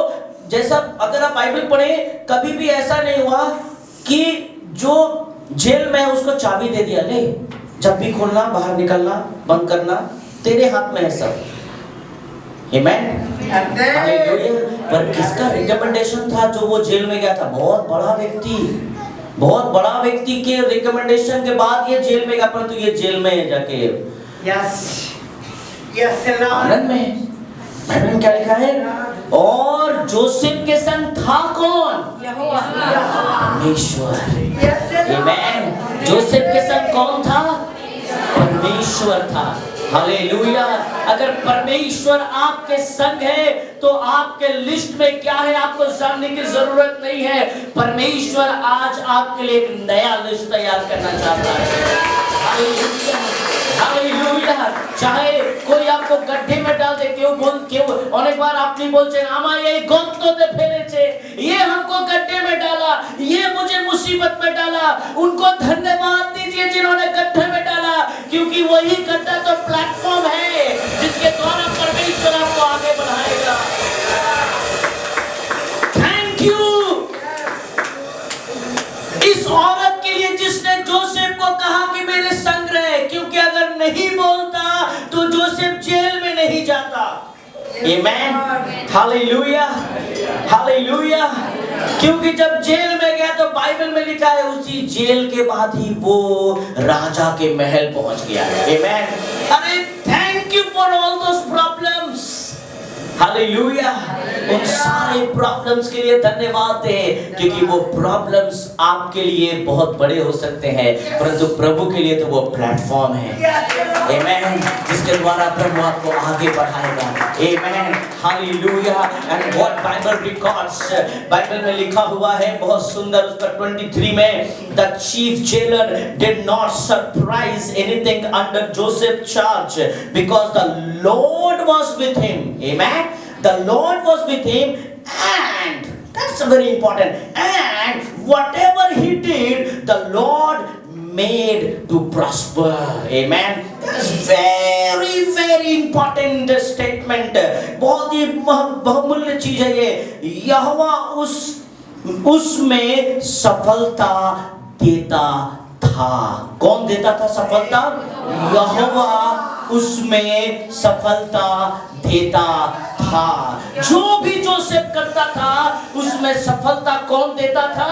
A: जैसा अगर आप बाइबल पढ़े, कभी भी ऐसा नहीं हुआ कि जो जेल में है उसको चाबी दे दिया, ले जब भी खोलना, बाहर निकलना, बंद करना तेरे हाथ में है सब। आमेन, हालेलुया। पर किसका रिकमेंडेशन था जो वो जेल में गया था? बहुत बड़ा व्यक्ति के रिकमेंडेशन के बाद ये जेल में गया, परंतु ये जेल में जाके आनंद में। बाइबल में क्या लिखा है? और जोसेफ के संग था कौन? परमेश्वर। आमेन। जोसेफ के संग कौन था? परमेश्वर था। हालेलुया। अगर परमेश्वर आपके संग है तो आपके लिस्ट में क्या है आपको जानने की जरूरत नहीं है। परमेश्वर आज आपके लिए एक नया लिस्ट तैयार करना चाहता है। Hallelujah, hallelujah. चाहे कोई आपको गड्ढे में डाल दे, क्यों अनेक बार आपने बोलते हैं आमा ये गंतोते फेलेছে, ये हमको गड्ढे में डाला, ये मुझे मुसीबत में डाला। उनको धन्यवाद दीजिए जिन्होंने गड्ढे में डाला, क्योंकि वही गड्ढा तो प्लेटफॉर्म है जिसके द्वारा परमेश्वर आपको आगे बढ़ाएगा। थैंक यू इस औरत के लिए जिसने जोसेफ को कहा कि मेरे संग रहे, क्योंकि अगर नहीं बोलता तो जोसेफ जेल में नहीं जाता। आमेन, हालेलुया, हालेलुया। क्योंकि जब जेल में गया तो बाइबल में लिखा है उसी जेल के बाद ही वो राजा के महल पहुंच गया। आमेन। अरे thank you for all those problems. Hallelujah. उन सारे प्रॉब्लम्स के लिए धन्यवाद दें, क्योंकि वो प्रॉब्लम्स आपके लिए बहुत बड़े हो सकते हैं, परंतु प्रभु के लिए तो वो प्लेटफॉर्म है। आमेन। जिसके द्वारा प्रभु आपको आगे बढ़ाएगा। Amen, hallelujah. And what Bible records, Bible में लिखा हुआ है बहुत सुंदर, उस पर 23 में the chief jailer did not surprise anything under Joseph charge because the Lord was with him. Amen. The Lord was with him, and that's very important, and whatever he did the Lord made to prosper. Amen. That's very important statement. बहुत ही बहुमूल्य चीज है ये। यहोवा उसमें सफलता देता था। कौन देता था सफलता? यहोवा उसमें सफलता देता था। जो भी जोसेफ करता था उसमें सफलता कौन देता था?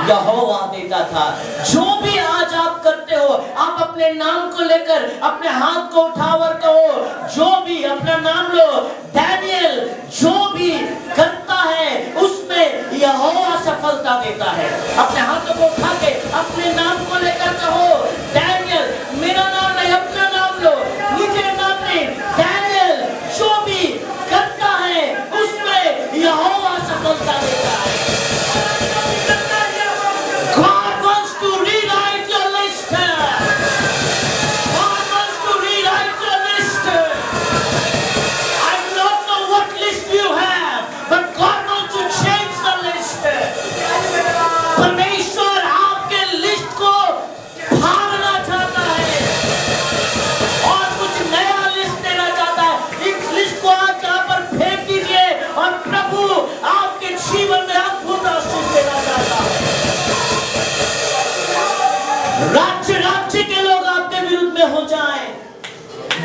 A: यहोवा देता था। जो भी आज आप करते हो, आप अपने नाम को लेकर अपने हाथ को उठावर कहो, जो भी अपना नाम लो, डैनियल जो भी करता है उसमें यहोवा सफलता देता है। अपने हाथों को उठा के अपने नाम को लेकर कहो, डैनियल, मेरा नाम नहीं अपना नाम लो, निजे नाम नहीं, डैनियल जो भी करता है उसमें यहोवा सफलता देता है। God wants to rewrite your list. God wants to rewrite your list. I don't know what list you have, but God wants to change the list. परमेश्वर आपके लिस्ट को फाड़ना चाहता है और कुछ नया लिस्ट देना चाहता है। इस लिस्ट को आज यहाँ पर फेंक दीजिए और प्रभु आपके जीवन में अद्भुत आशीष देना चाहता है। राज्य के लोग आपके विरुद्ध में हो जाएं,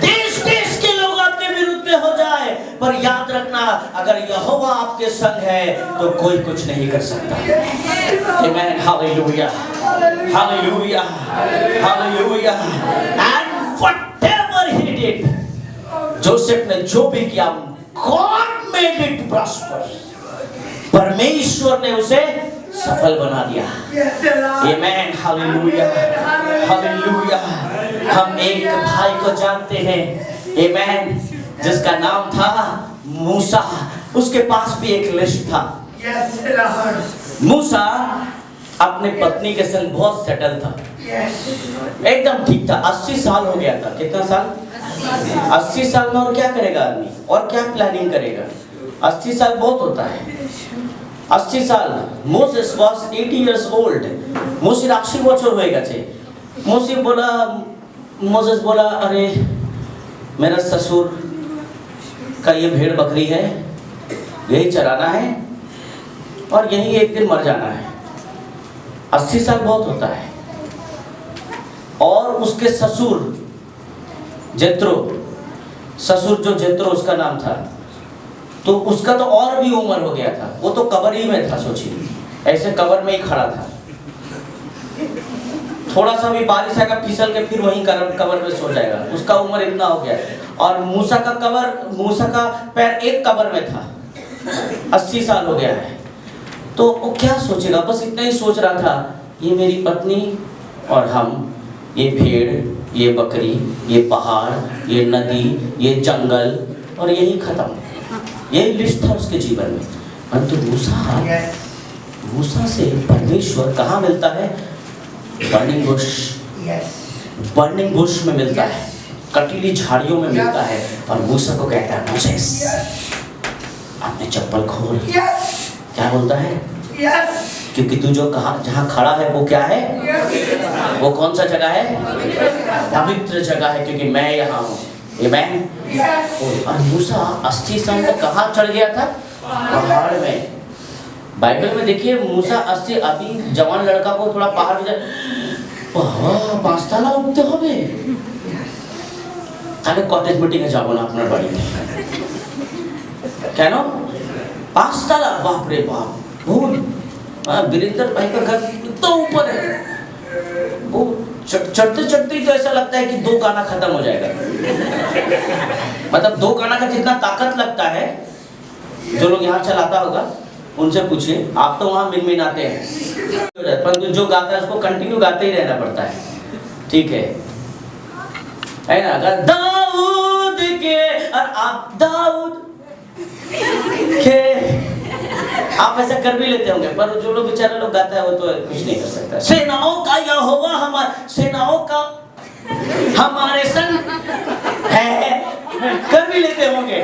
A: देश के लोग आपके विरुद्ध में हो जाए, पर याद रखना अगर यहोवा आपके संग है तो कोई कुछ नहीं कर सकता। Amen, hallelujah, hallelujah, hallelujah. And whatever he did, Joseph ने जो भी किया, गॉड मेड इट प्रॉस्पर। परमेश्वर ने उसे सफल बना दिया। आमेन, हालेलुया, हालेलुया। हम एक भाई को जानते हैं, आमेन, जिसका नाम था मूसा। उसके पास भी एक लिस्ट था। मूसा अपने पत्नी के संग बहुत सेटल था, एकदम ठीक था। 80 साल हो गया था। कितना साल? 80 साल में और क्या करेगा आदमी, और क्या प्लानिंग करेगा? 80 साल बहुत होता है। 80 साल। Moses was 80 years old। मोसे 80 বছর হয়ে গেছে। मोसेस बोला अरे मेरा ससुर का ये भेड़ बकरी है, यही चराना है और यही एक दिन मर जाना है। 80 साल बहुत होता है। और उसके ससुर जेत्रो ससुर जो जेत्रो उसका नाम था, तो उसका तो और भी उम्र हो गया था, वो तो कब्र ही में था। सोचिए, ऐसे कब्र में ही खड़ा था, थोड़ा सा भी बारिश आएगा फिसल के फिर वहीं कब्र में सो जाएगा, उसका उम्र इतना हो गया। और मूसा का पैर एक कब्र में था, 80 साल हो गया है। तो वो क्या सोचेगा, बस इतना ही सोच रहा था, ये मेरी पत्नी और हम, ये भेड़, ये बकरी, ये पहाड़, ये नदी, ये जंगल, और यही खत्म। यही लिस्ट था उसके जीवन में। परंतु मूसा से परमेश्वर कहाँ मिलता है? बर्निंग बुश में मिलता है, कटीली झाड़ियों में मिलता है। और मूसा को कहता है, मोसेस अपने चप्पल खोल। क्या बोलता है? क्योंकि तू जो जहाँ खड़ा है वो क्या है? वो कौन सा जगह है? पवित्र जगह है, क्योंकि मैं यहाँ हूँ। आमीन। और मूसा 80 साल में कहाँ चढ़ गया था? पहाड़ में। बाइबल में देखिए, मूसा 80, अभी जवान लड़का को थोड़ा पहाड़ में 5 ताला उठते हो बे, अरे कॉटेज मीटिंग जाओ ना अपना बाड़ी में, क्या नो 5 ताला, बाप रे बाप, बहुत। वीरेंद्र भाई का घर तो ऊपर है, वो चढ़ते चढ़ते ही तो ऐसा लगता है कि 2 गाना खत्म हो जाएगा। मतलब 2 गाना का जितना ताकत लगता है, जो लोग यहाँ चलाता होगा उनसे पूछिए, आप तो वहाँ मिनमिनाते हैं, परंतु जो गाता है उसको कंटिन्यू गाते ही रहना पड़ता है। ठीक है ना? अगर दाऊद के, और आप दाऊद के, आप ऐसा कर भी लेते होंगे, पर जो लोग बेचारे लोग गाता है वो तो कुछ नहीं कर सकता। सेनाओं का यहोवा हमारे, सेनाओं का हमारे संग है, कर भी लेते होंगे,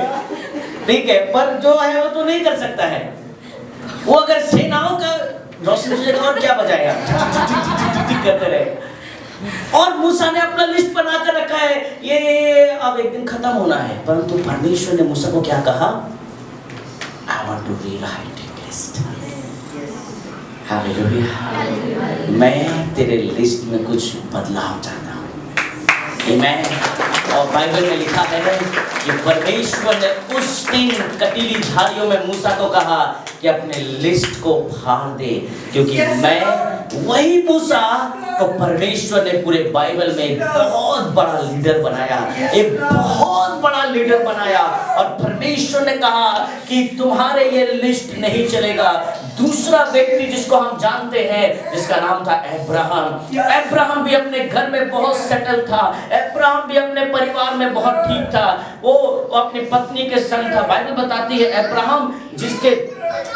A: ठीक है, पर जो है वो तो नहीं कर सकता है। वो अगर सेनाओं का रोशन जगह और क्या बजाएगा, करते रहे। और मूसा ने अपना लिस्ट बना कर रखा है, ये अब एक दिन खत्म होना है। परंतु परमेश्वर ने मूसा को क्या कहा? I want to rewrite your list. Hallelujah. मैं तेरे लिस्ट में कुछ बदलाव चाहता हूँ। आमीन। और बाइबल में लिखा है कि परमेश्वर ने उस दिन कटीली झाड़ियों में मूसा को कहा कि अपने लिस्ट को फाड़ दे, क्योंकि मैं वही मूसा को परमेश्वर ने पूरे बाइबल में बहुत बड़ा लीडर बनाया, एक बहुत बड़ा लीडर बनाया। और परमेश्वर ने कहा कि तुम्हारे ये लिस्ट नहीं चलेगा। दूसरा व्यक्ति जिसको हम जानते हैं, जिसका नाम था अब्राहम। अब्राहम भी अपने घर में बहुत सेटल था, अब्राहम भी अपने परिवार में बहुत ठीक था, वो अपनी पत्नी के संग था। बाइबल बताती है अब्राहम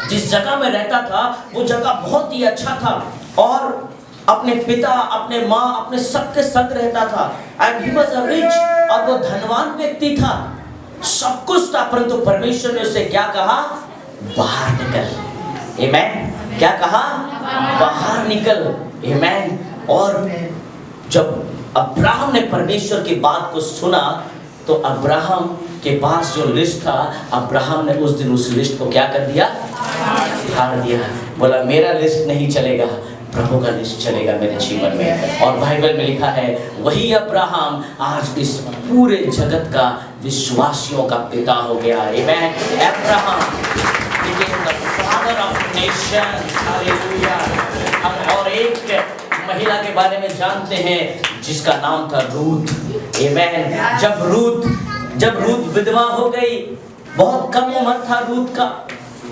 A: जिस जगह में रहता था वो जगह बहुत ही अच्छा था, और अपने पिता, अपने माँ, अपने सबके संग रहता था। And he was a rich, और वो धनवान व्यक्ति था, सब कुछ था। परंतु परमेश्वर ने उसे क्या कहा? बाहर निकल। आमीन। क्या कहा? बाहर निकल। आमीन। और जब अब्राहम ने परमेश्वर की बात को सुना, तो अब्राहम के पास जो लिस्ट था, अब्राहम ने उस दिन उस लिस्ट को क्या कर दिया? फाड़ दिया। बोला मेरा लिस्ट नहीं चलेगा, प्रभु का लिस्ट चलेगा मेरे जीवन में। और बाइबल में लिखा है, वही अब्राहम आज इस पूरे जगत का विश्वासियों का पिता हो गया। आमीन। Abraham became the father of nations। Hallelujah. हम और एक महिला के बारे में जानते हैं जिसका नाम था रूथ। आमीन। जब रूथ विधवा हो गई, बहुत कम उम्र था रूथ का,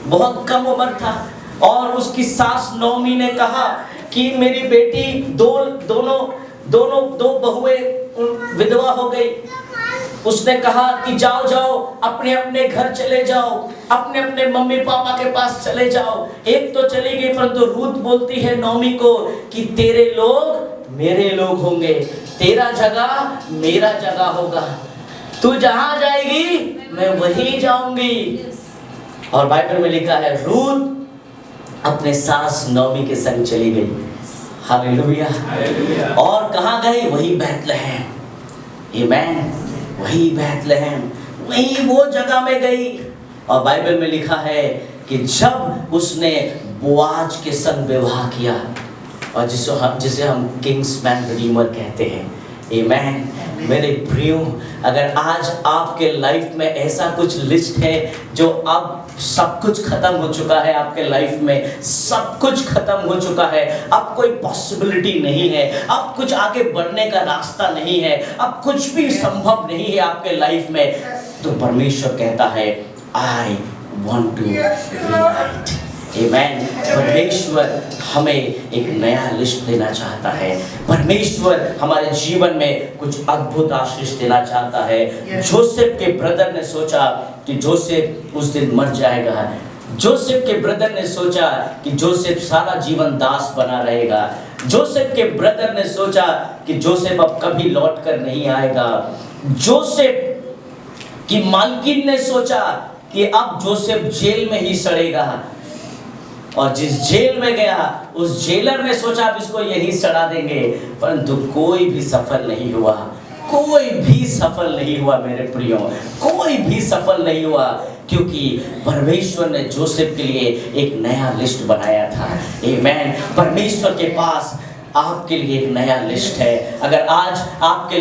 A: बहुत कम उम्र था, और उसकी सास नोमी ने कहा कि मेरी बेटी दो बहुएं विधवा हो गई। उसने कहा कि जाओ अपने अपने घर चले जाओ, अपने अपने मम्मी पापा के पास चले जाओ। एक तो चली गई, परंतु रूथ बोलती है नोमी को कि तेरे लोग मेरे लोग होंगे, तेरा जगह मेरा जगह होगा, तू जहां जाएगी मैं वहीं जाऊंगी। और बाइबल में लिखा है रूथ अपने सास नोमी के संग चली गई। हालेलुया। और कहां गई? वही बैतलहम। आमीन। वही बैतलहम, वही वो जगह में गई। और बाइबल में लिखा है कि जब उसने बोआज के संग विवाह किया, और जिसे हम किंग्समैन रिडीमर कहते हैं। आमेन। मेरे प्रियो, अगर आज आपके लाइफ में ऐसा कुछ लिस्ट है जो अब सब कुछ खत्म हो चुका है, आपके लाइफ में सब कुछ खत्म हो चुका है, अब कोई पॉसिबिलिटी नहीं है, अब कुछ आगे बढ़ने का रास्ता नहीं है, अब कुछ भी संभव नहीं है आपके लाइफ में, तो परमेश्वर कहता है आई वॉन्ट टू रीराइट। आमेन। परमेश्वर हमें एक नया लिस्ट देना चाहता है। परमेश्वर हमारे जीवन में कुछ अद्भुत आशीष देना चाहता है। जोसेफ के ब्रदर ने सोचा कि जोसेफ उस दिन मर जाएगा। जोसेफ के ब्रदर ने सोचा कि जोसेफ सारा जीवन दास बना रहेगा। जोसेफ के ब्रदर ने सोचा कि जोसेफ अब कभी लौट कर नहीं आएगा। जोसेफ की मालकिन ने सोचा कि अब जोसेफ जेल में ही सड़ेगा, और जिस जेल में गया उस जेलर ने सोचा अब इसको यही सड़ा देंगे, परंतु कोई भी सफल नहीं हुआ। कोई भी सफल नहीं हुआ मेरे प्रियो, कोई भी सफल नहीं हुआ, क्योंकि परमेश्वर ने जोसेफ के लिए एक नया लिस्ट बनाया था। आमेन। परमेश्वर के पास आपके लिए एक नया लिस्ट है। अगर आज आपके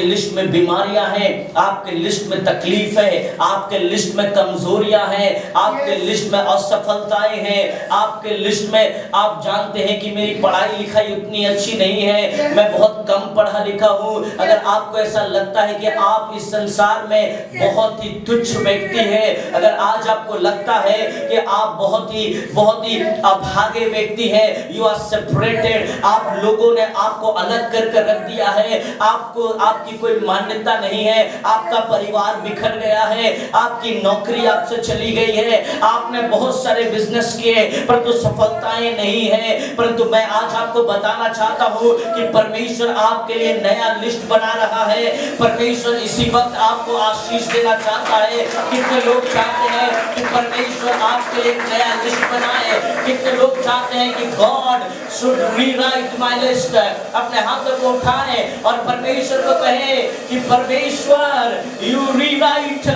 A: लिस्ट में बीमारियां हैं, आपके लिस्ट में तकलीफ है, आपके लिस्ट में कमजोरियां हैं, आपके लिस्ट में असफलताएं हैं, आपके लिस्ट में आप जानते हैं कि मेरी पढ़ाई लिखाई उतनी अच्छी नहीं है, मैं बहुत कम पढ़ा लिखा हूं, अगर आपको ऐसा लगता है कि आप इस संसार में बहुत ही तुच्छ व्यक्ति हैं, अगर आज आपको लगता है कि आप बहुत ही अभागे व्यक्ति हैं, यू आर सेपरेट, आप लोगों ने आपको अलग कर रख दिया है, आपकी कोई मान्यता नहीं है, आपका परिवार बिखर गया है, आपकी नौकरी आपसे चली गई है, आपने बहुत सारे बिजनेस किए परंतु सफलताएं नहीं है, परंतु मैं आज आपको बताना चाहता हूं कि परमेश्वर आपके लिए नया लिस्ट बना रहा है। परमेश्वर इसी वक्त आपको आशीष देना चाहता है। कितने लोग चाहते हैं कि परमेश्वर आपके लिए एक नया लिस्ट बनाए? कितने लोग चाहते हैं कि God should rewrite my list? अपने हाथों को उठाए और परमेश्वर को कहे कि परमेश्वर यू रीराइट,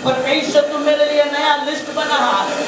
A: परमेश्वर तू मेरे लिए नया लिस्ट बना,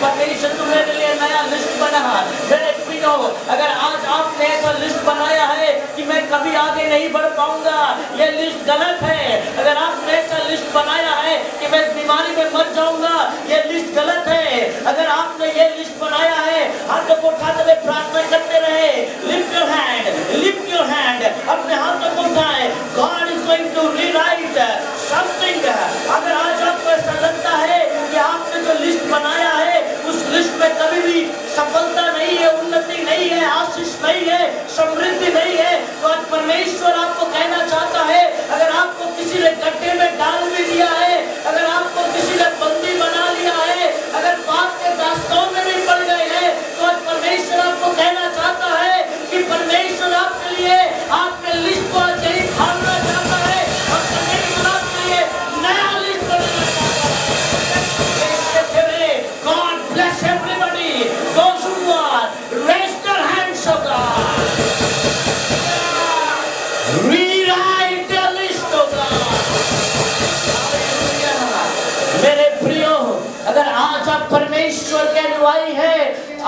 A: परमेश्वर तू मेरे लिए नया लिस्ट बना। मेरे प्रियो, अगर आज आपने ऐसा लिस्ट बनाया है कि मैं कभी आगे नहीं बढ़ पाऊंगा, ये लिस्ट गलत है। अगर आपने ऐसा लिस्ट बनाया है कि मैं इस बीमारी में मर जाऊंगा, ये लिस्ट गलत है। अगर आपने ये लिस्ट बनाया है, हाथों को उठाते हुए प्रार्थना करते रहे, लिफ्ट योर हैंड, अपने हाथों को उठाए, God is going to rewrite something. अगर आज आपको ऐसा लगता है कि आपने जो लिस्ट बनाया है उस लिस्ट में कभी भी सफलता नहीं है, उन्नति नहीं है, आशीष नहीं है, समृद्धि नहीं है, तो आज परमेश्वर आपको कहना चाहता है, अगर आपको किसी ने गड्ढे में डाल भी दिया है, अगर आपको किसी ने बंदी बना लिया है, अगर पाप के दास्तों में भी पड़ गए हैं, तो आज परमेश्वर आपको कहना चाहता है कि परमेश्वर आपके लिए आपके लिस्ट को यही भागना चाहता है और परमेश्वर आपके लिए नया लिस्ट बनाना चाहता है। God bless everybody, those who are raise their hands of God, rewrite the list of God। मेरे प्रियो, अगर आज आप परमेश्वर के अनुयायी हैं,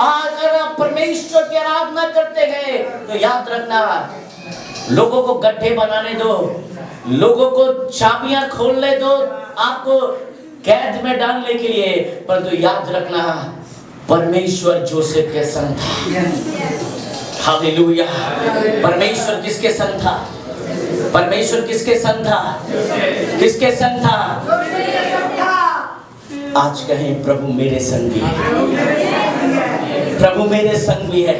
A: अगर आप परमेश्वर की आराधना करते हैं, तो याद रखना, लोगों को गड्ढे बनाने दो, लोगों को चाबियां खोलने दो आपको कैद में डालने के लिए, परंतु याद रखना परमेश्वर जोसेफ के संग था। हालेलुया। परमेश्वर किसके संग था? परमेश्वर किसके संग था? किसके संग था? आज कहें प्रभु मेरे संग भी है, प्रभु मेरे संग भी है,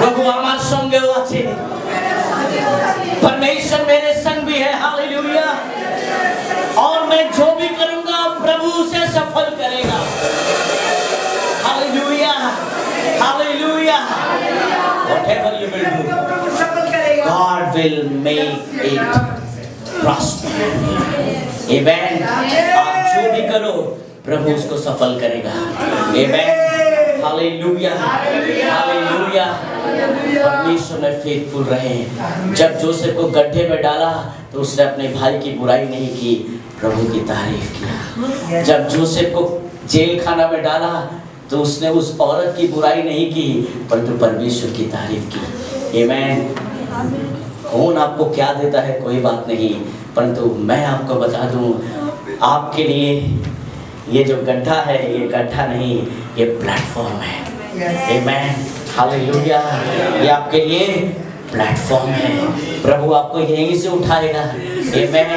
A: प्रभु আমার সঙ্গেও আছে, परमेश्वर मेरे संग भी है। हालेलुया। और मैं जो भी करूंगा प्रभु उसे सफल करेगा। Hallelujah, hallelujah. Whatever you will do, God will make it prosper। Amen। आप जो भी करो प्रभु उसको सफल करेगा। Amen। Hallelujah, hallelujah. परमेश्वर में फेथफुल रहे। जब जोसेफ को गड्ढे में डाला तो उसने अपने भाई की बुराई नहीं की, प्रभु की तारीफ किया। जब जोसेफ को जेल खाना में डाला तो उसने उस औरत की बुराई नहीं की, परंतु परमेश्वर की तारीफ की। आमेन। कौन आपको क्या देता है कोई बात नहीं, परंतु मैं आपको बता दूं, आपके लिए ये जो गड्ढा है, ये गड्ढा नहीं, ये प्लेटफॉर्म है। आमेन, हालेलुया। ये आपके लिए प्लेटफॉर्म है। प्रभु आपको यहीं से उठाएगा। आमेन।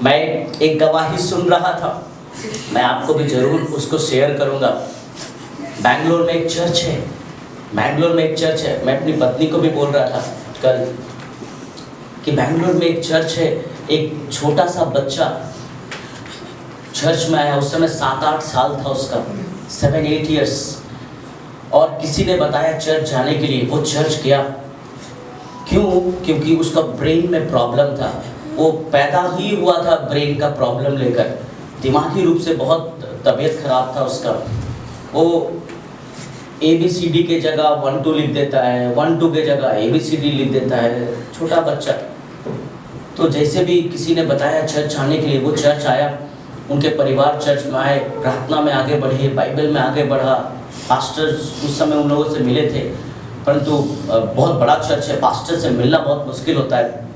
A: मैं एक गवाही सुन रहा था, मैं आपको भी जरूर उसको शेयर करूंगा। बैंगलोर में एक चर्च है, बैंगलोर में एक चर्च है। मैं अपनी पत्नी को भी बोल रहा था कल कि बैंगलोर में एक चर्च है। एक छोटा सा बच्चा चर्च में आया, उस समय 7-8 साल था उसका, 7-8 इयर्स, और किसी ने बताया चर्च जाने के लिए। वो चर्च गया। क्यों? क्योंकि उसका ब्रेन में प्रॉब्लम था। वो पैदा ही हुआ था ब्रेन का प्रॉब्लम लेकर, दिमागी रूप से बहुत तबीयत खराब था उसका। वो ABCD के जगह 1-2 लिख देता है, 1-2 के जगह ABCD लिख देता है, छोटा बच्चा। तो जैसे भी किसी ने बताया चर्च आने के लिए, वो चर्च आया। उनके परिवार चर्च में आए, प्रार्थना में आगे बढ़े, बाइबल में आगे बढ़ा। पास्टर उस समय उन लोगों से मिले थे, परंतु बहुत बड़ा चर्च है, पास्टर से मिलना बहुत मुश्किल होता है।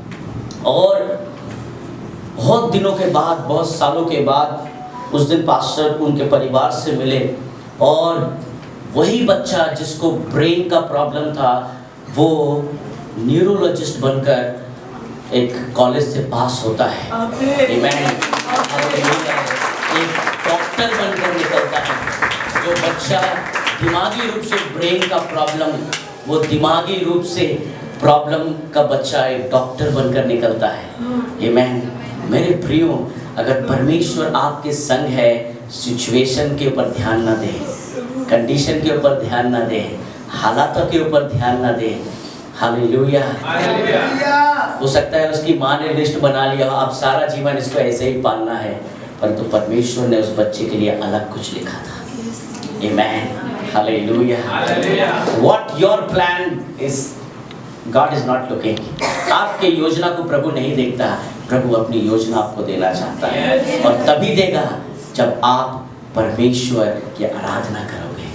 A: और बहुत दिनों के बाद, बहुत सालों के बाद उस दिन पास्टर उनके परिवार से मिले, और वही बच्चा जिसको ब्रेन का प्रॉब्लम था, वो न्यूरोलॉजिस्ट बनकर एक कॉलेज से पास होता है। आमेन। एक डॉक्टर बनकर निकलता है। जो बच्चा दिमागी रूप से ब्रेन का प्रॉब्लम, वो दिमागी रूप से प्रॉब्लम का बच्चा एक डॉक्टर बनकर निकलता है। आमेन। मेरे प्रियो, अगर परमेश्वर आपके संग है, सिचुएशन के ऊपर ध्यान ना दें, कंडीशन के ऊपर ध्यान ना दें, हालातों के ऊपर ध्यान ना दें। हालेलुया। हो सकता है उसकी माँ ने लिस्ट बना लिया, अब सारा जीवन इसको ऐसे ही पालना है, परंतु परमेश्वर ने उस बच्चे के लिए अलग कुछ लिखा था। आमेन, hallelujah. What your plan is, God is not looking. आपके योजना को प्रभु नहीं देखता। प्रभु अपनी योजना आपको देना चाहता है, और तभी देगा जब आप परमेश्वर की आराधना करोगे,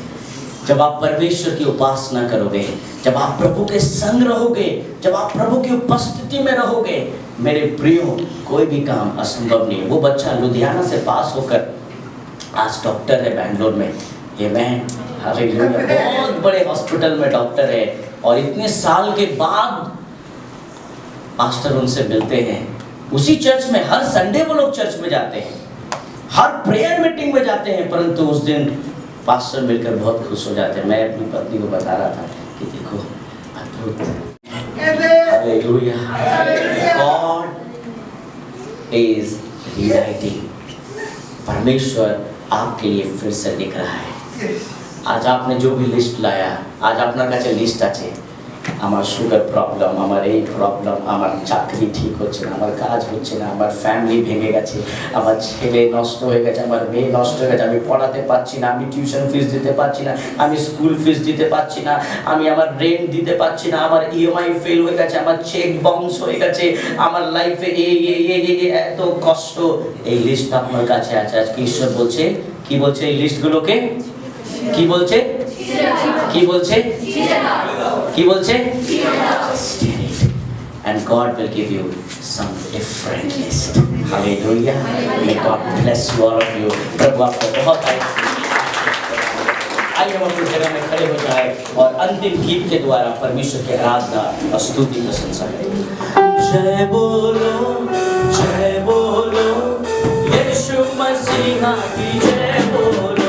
A: जब आप परमेश्वर की उपासना करोगे, जब आप प्रभु के संग रहोगे, जब आप प्रभु की उपस्थिति में रहोगे। मेरे प्रियो, कोई भी काम असंभव नहीं है। वो बच्चा लुधियाना से पास होकर आज डॉक्टर है बैंगलोर में। आमेन, हालेलुया। बहुत बड़े हॉस्पिटल में डॉक्टर है, और इतने साल के बाद पास्टर उनसे मिलते हैं। उसी चर्च में हर संडे वो लोग चर्च में जाते हैं, हर प्रेयर मीटिंग में जाते हैं, परंतु उस दिन पास्टर मिलकर बहुत खुश हो जाते हैं। मैं अपनी पत्नी को बता रहा था कि देखो, अद्भुत, हालेलुया, गॉड इज रीराइटिंग। परमेश्वर आपके लिए फिर से लिख रहा है। आज आपने जो भी लिस्ट लाया, आज আপনার কাছে লিস্ট আছে, আমার সুগার প্রবলেম, আমার এই প্রবলেম, আমার চাকরি ঠিক হচ্ছে না, আমার কাজ হচ্ছে না, আমার ফ্যামিলি ভেঙে গেছে, আমার ছেলে নষ্ট হয়ে গেছে, আমার মেয়ে নষ্ট হয়ে গেছে, আমি পড়াতে পারছি না, আমি টিউশন ফিস দিতে পারছি না, আমি স্কুল ফিস দিতে পারছি না, আমি আমার রেন্ট দিতে পারছি না, আমার EMI ফেল হয়ে গেছে, আমার চেক বাউন্স হয়ে গেছে, আমার লাইফে এত কষ্ট। এই লিস্ট আপনার কাছে আছে। আজকে ঈশ্বর বলছে, কি বলছে এই লিস্টগুলোকে? কি বলছে? কি বলছে? কি বলছে? And God will give you some different list. Hallelujah. May God bless you, all of you. प्रभु आपको बहुत आइए हम अपनी जगह में खड़े हो जाए और अंतिम गीत के द्वारा परमेश्वर की आराधना और स्तुति प्रशंसा करें। जय बोलो, जय बोलो, यीशु मसीह की जय बोलो।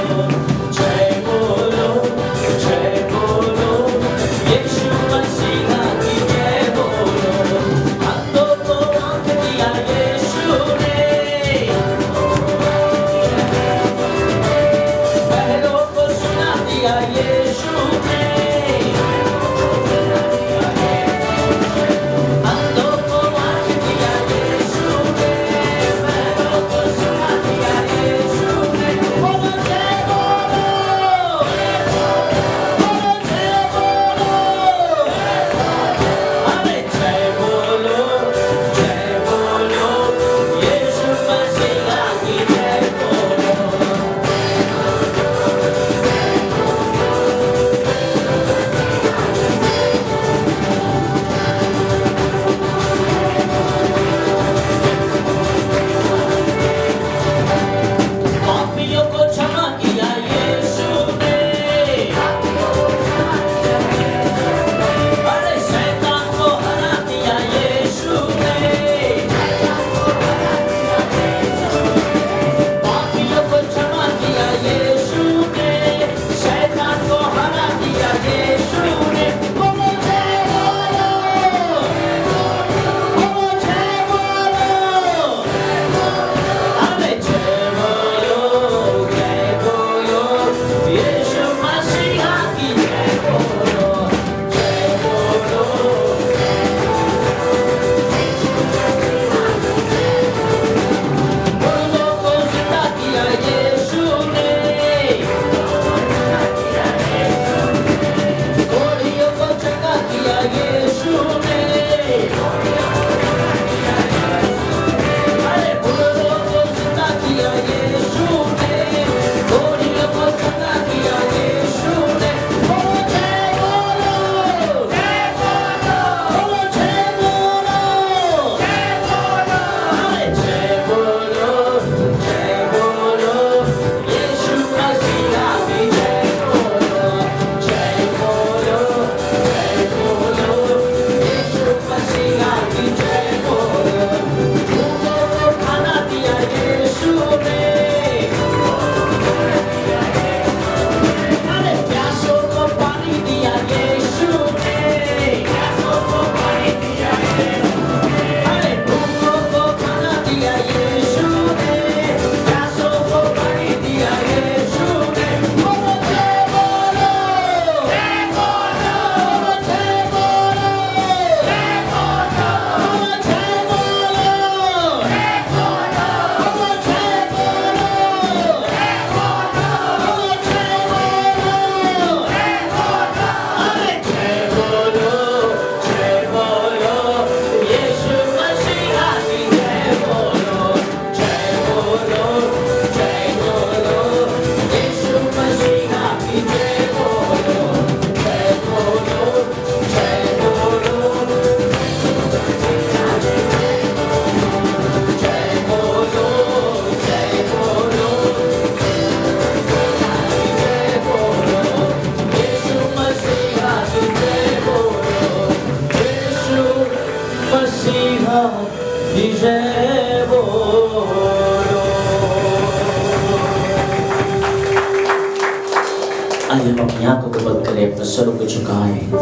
A: हम अपनी आंखों को बंद करें, अपने सरों को झुकाएं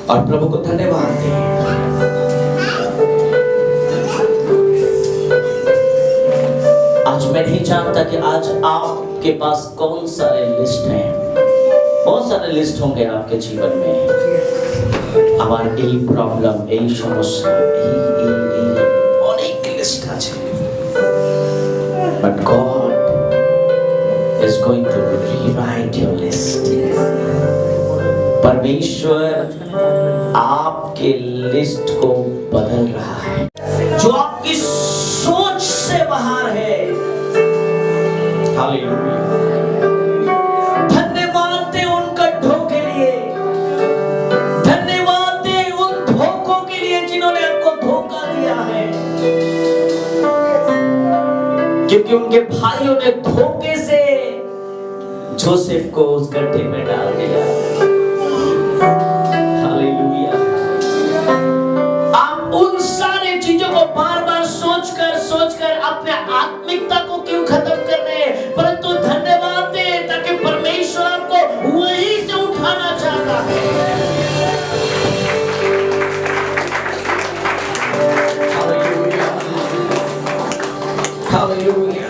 A: और प्रभु को धन्यवाद दें। आज मैं नहीं जानता कि आज आपके पास कौन सारे लिस्ट हैं। बहुत सारे लिस्ट होंगे आपके जीवन में। আমার এই প্রবলেম, এই সমস্যা, অনেক লিস্ট আছে। But God is going to rewrite your list. परमेश्वर आपके लिस्ट को बदल रहा है, जो आपकी सोच से बाहर है। हालेलुया। धन्यवाद दे उन गड्ढों के लिए, धन्यवाद दे उन धोखों के लिए जिन्होंने आपको धोखा दिया है, क्योंकि उनके भाइयों ने धोखे से जोसेफ को उस गड्ढे में डाल दिया। हालेलुया। आप उन सारे चीजों को बार-बार सोचकर अपने आत्मिकता को क्यों खत्म कर रहे हैं? परंतु धन्यवाद दें, ताकि परमेश्वर आपको वहीं से उठाना चाहता है। Hallelujah, hallelujah.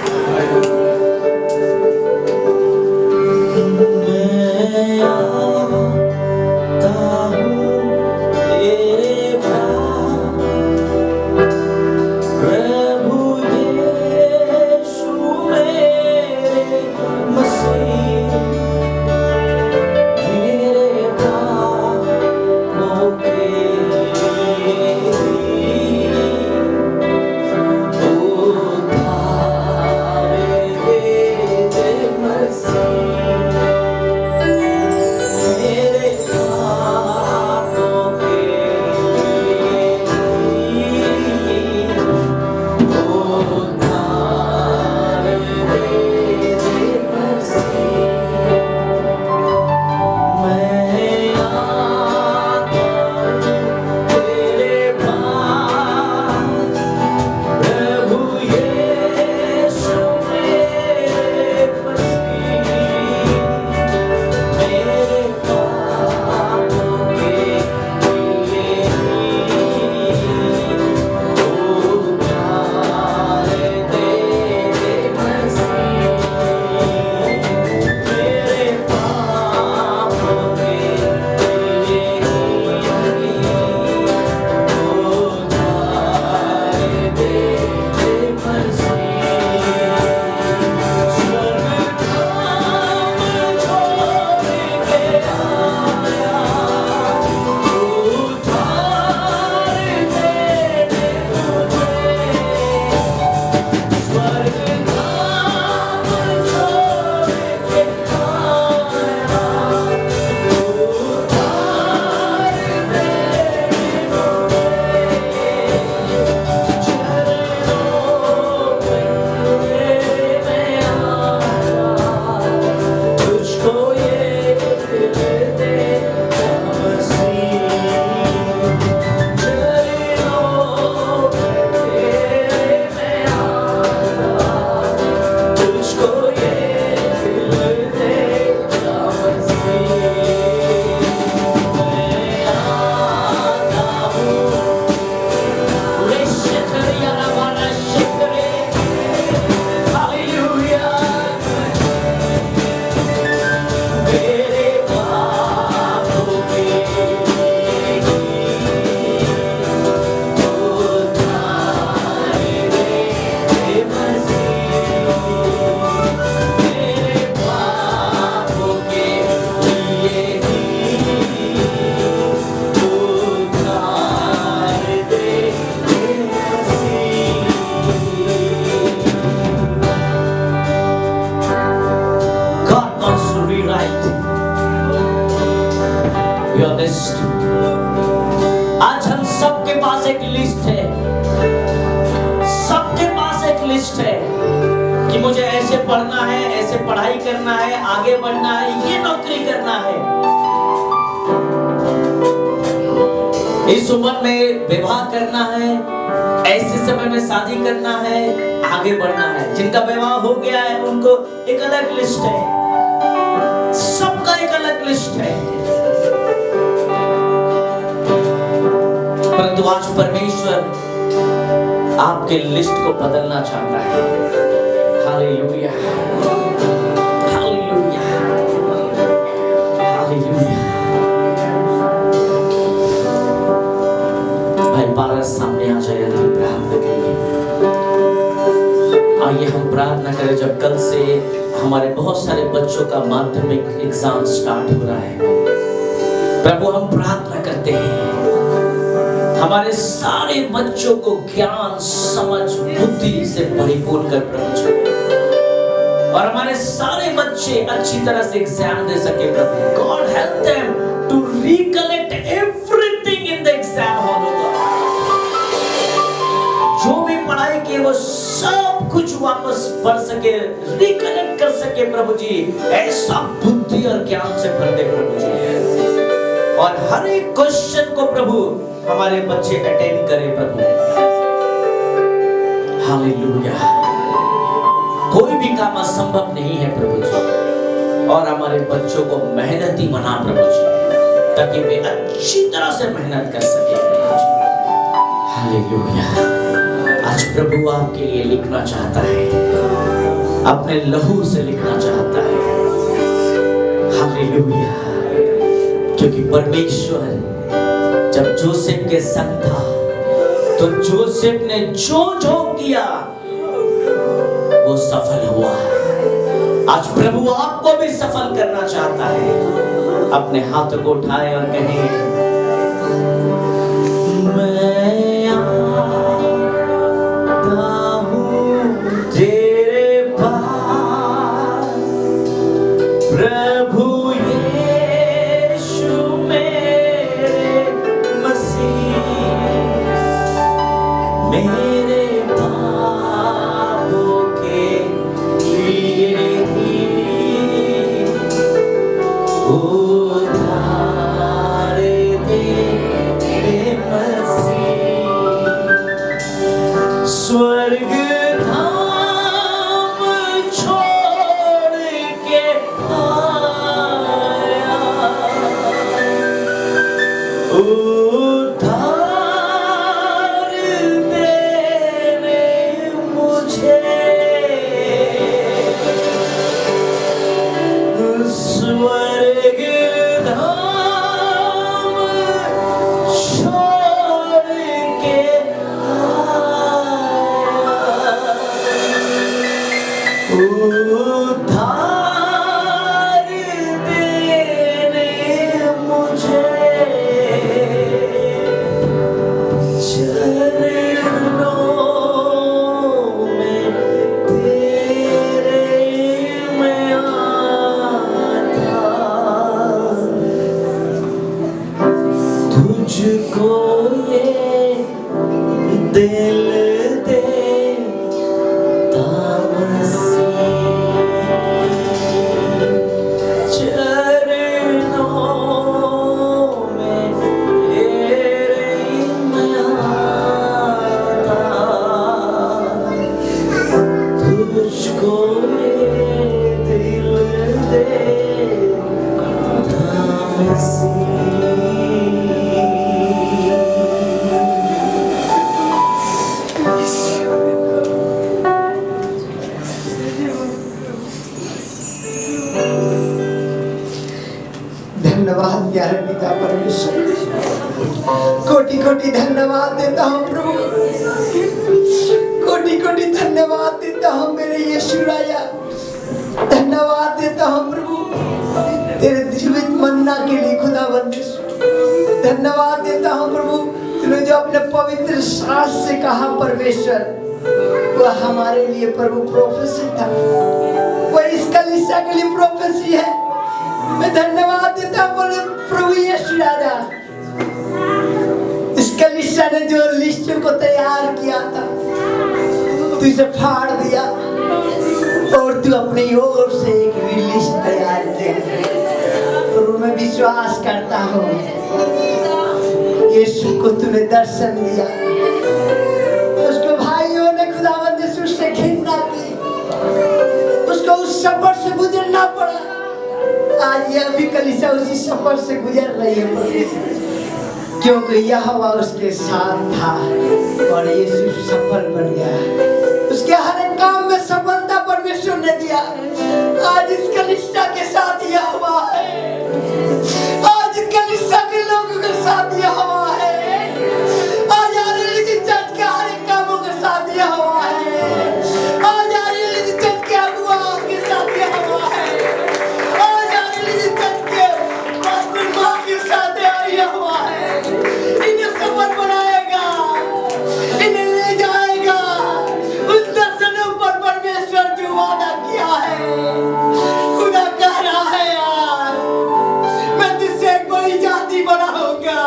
A: आज हम सबके पास एक लिस्ट है, सबके पास एक लिस्ट है कि मुझे ऐसे पढ़ना है, ऐसे पढ़ाई करना है, आगे बढ़ना है, ये नौकरी करना है, इस उम्र में विवाह करना है, ऐसे समय में शादी करना है, आगे बढ़ना है। जिनका विवाह हो गया है उनको एक अलग लिस्ट है। लिस्ट है, परंतु आज परमेश्वर आपके लिस्ट को बदलना चाहता है। Hallelujah, hallelujah, hallelujah. भाई पारस सामने आ जाए अंतिम प्रार्थना के लिए। आइए हम प्रार्थना करें। जब कल से हमारे बहुत सारे बच्चों का माध्यमिक एग्जाम स्टार्ट हो रहा है, प्रभु हम प्रार्थना करते हैं हमारे सारे बच्चों को ज्ञान, समझ, बुद्धि से परिपूर्ण कर प्रभु जी, और हमारे सारे बच्चे अच्छी तरह से एग्जाम दे सके प्रभु। God help them to recollect everything in the exam hall. जो भी पढ़ाई की वो सब कुछ वापस पढ़ सके, रिकलेक्ट कर सके प्रभु जी। ऐसा बुद्धि और ज्ञान से भर दे प्रभु जी, और हर एक क्वेश्चन को प्रभु हमारे बच्चे अटेंड करें प्रभु। हालेलुया। कोई भी काम असंभव नहीं है प्रभु जी, और हमारे बच्चों को मेहनती बना प्रभु जी, ताकि वे अच्छी तरह से मेहनत कर सके प्रभु जी। हालेलुया। आज प्रभु आपके लिए लिखना चाहता है, अपने लहू से लिखना चाहता है। हालेलुया। क्योंकि परमेश्वर जब जोसेफ के संग था तो जोसेफ ने जो जो किया वो सफल हुआ। आज प्रभु आपको भी सफल करना चाहता है। अपने हाथों को उठाए और कहें, मैं आता हूँ तेरे पास प्रभु मेरे पापों के लिए ही उधार दे मसीह। स्वर्ग धाम छोड़ के आया,
B: धन्यवाद प्यारे पिता परमेश्वर, कोटि कोटि धन्यवाद देता हूँ प्रभु, कोटि कोटि धन्यवाद देता हूँ मेरे यीशु राजा। धन्यवाद देता हूँ प्रभु तेरे जीवित मन्ना के लिए खुदावंद। धन्यवाद देता हूँ प्रभु, तूने जो अपने पवित्र शास्त्र से कहा परमेश्वर, वह हमारे लिए प्रभु प्रोफेसी था, वह इस कलीसिया के लिए प्रोफेसी है। मैं धन्यवाद देता हूँ प्रभु यीशु राजा। इस कलीसिया ने जो लिस्ट को तैयार किया था, तू इसे फाड़ दिया और तू अपनी ओर से एक लिस्ट तैयार किया। प्रभु मैं विश्वास करता हूँ यीशु को तूने दर्शन दिया, उसको भाइयों ने खुदावंद यीशु से घृणा की, उसको उस सफर से गुजरना पड़ा। आज यह भी कलीसिया कलीसिया उसी सफर से गुजर रही है परमेश्वर, क्योंकि यहोवा उसके साथ था और यीशु सफल बन गया। उसके हर एक काम में सफलता परमेश्वर ने दिया। आज इस कलीसिया के साथ यहोवा है, आज इस कलीसिया के लोगों के साथ यहोवा है, आज आरएलजी चर्च के हर एक कामों के साथ यहोवा है, आज आरएलजी चर्च के अगुवा के साथ यहोवा है, आज आरएलजी चर्च के पास्टर मां के साथ यहोवा है। इन्हें सफल बनाएगा, इन्हें ले जाएगा उस दर्शनों पर परमेश्वर जो वादा किया है। खुदा कह रहा है यार, मैं तुझसे एक बड़ी जाति बनाऊंगा,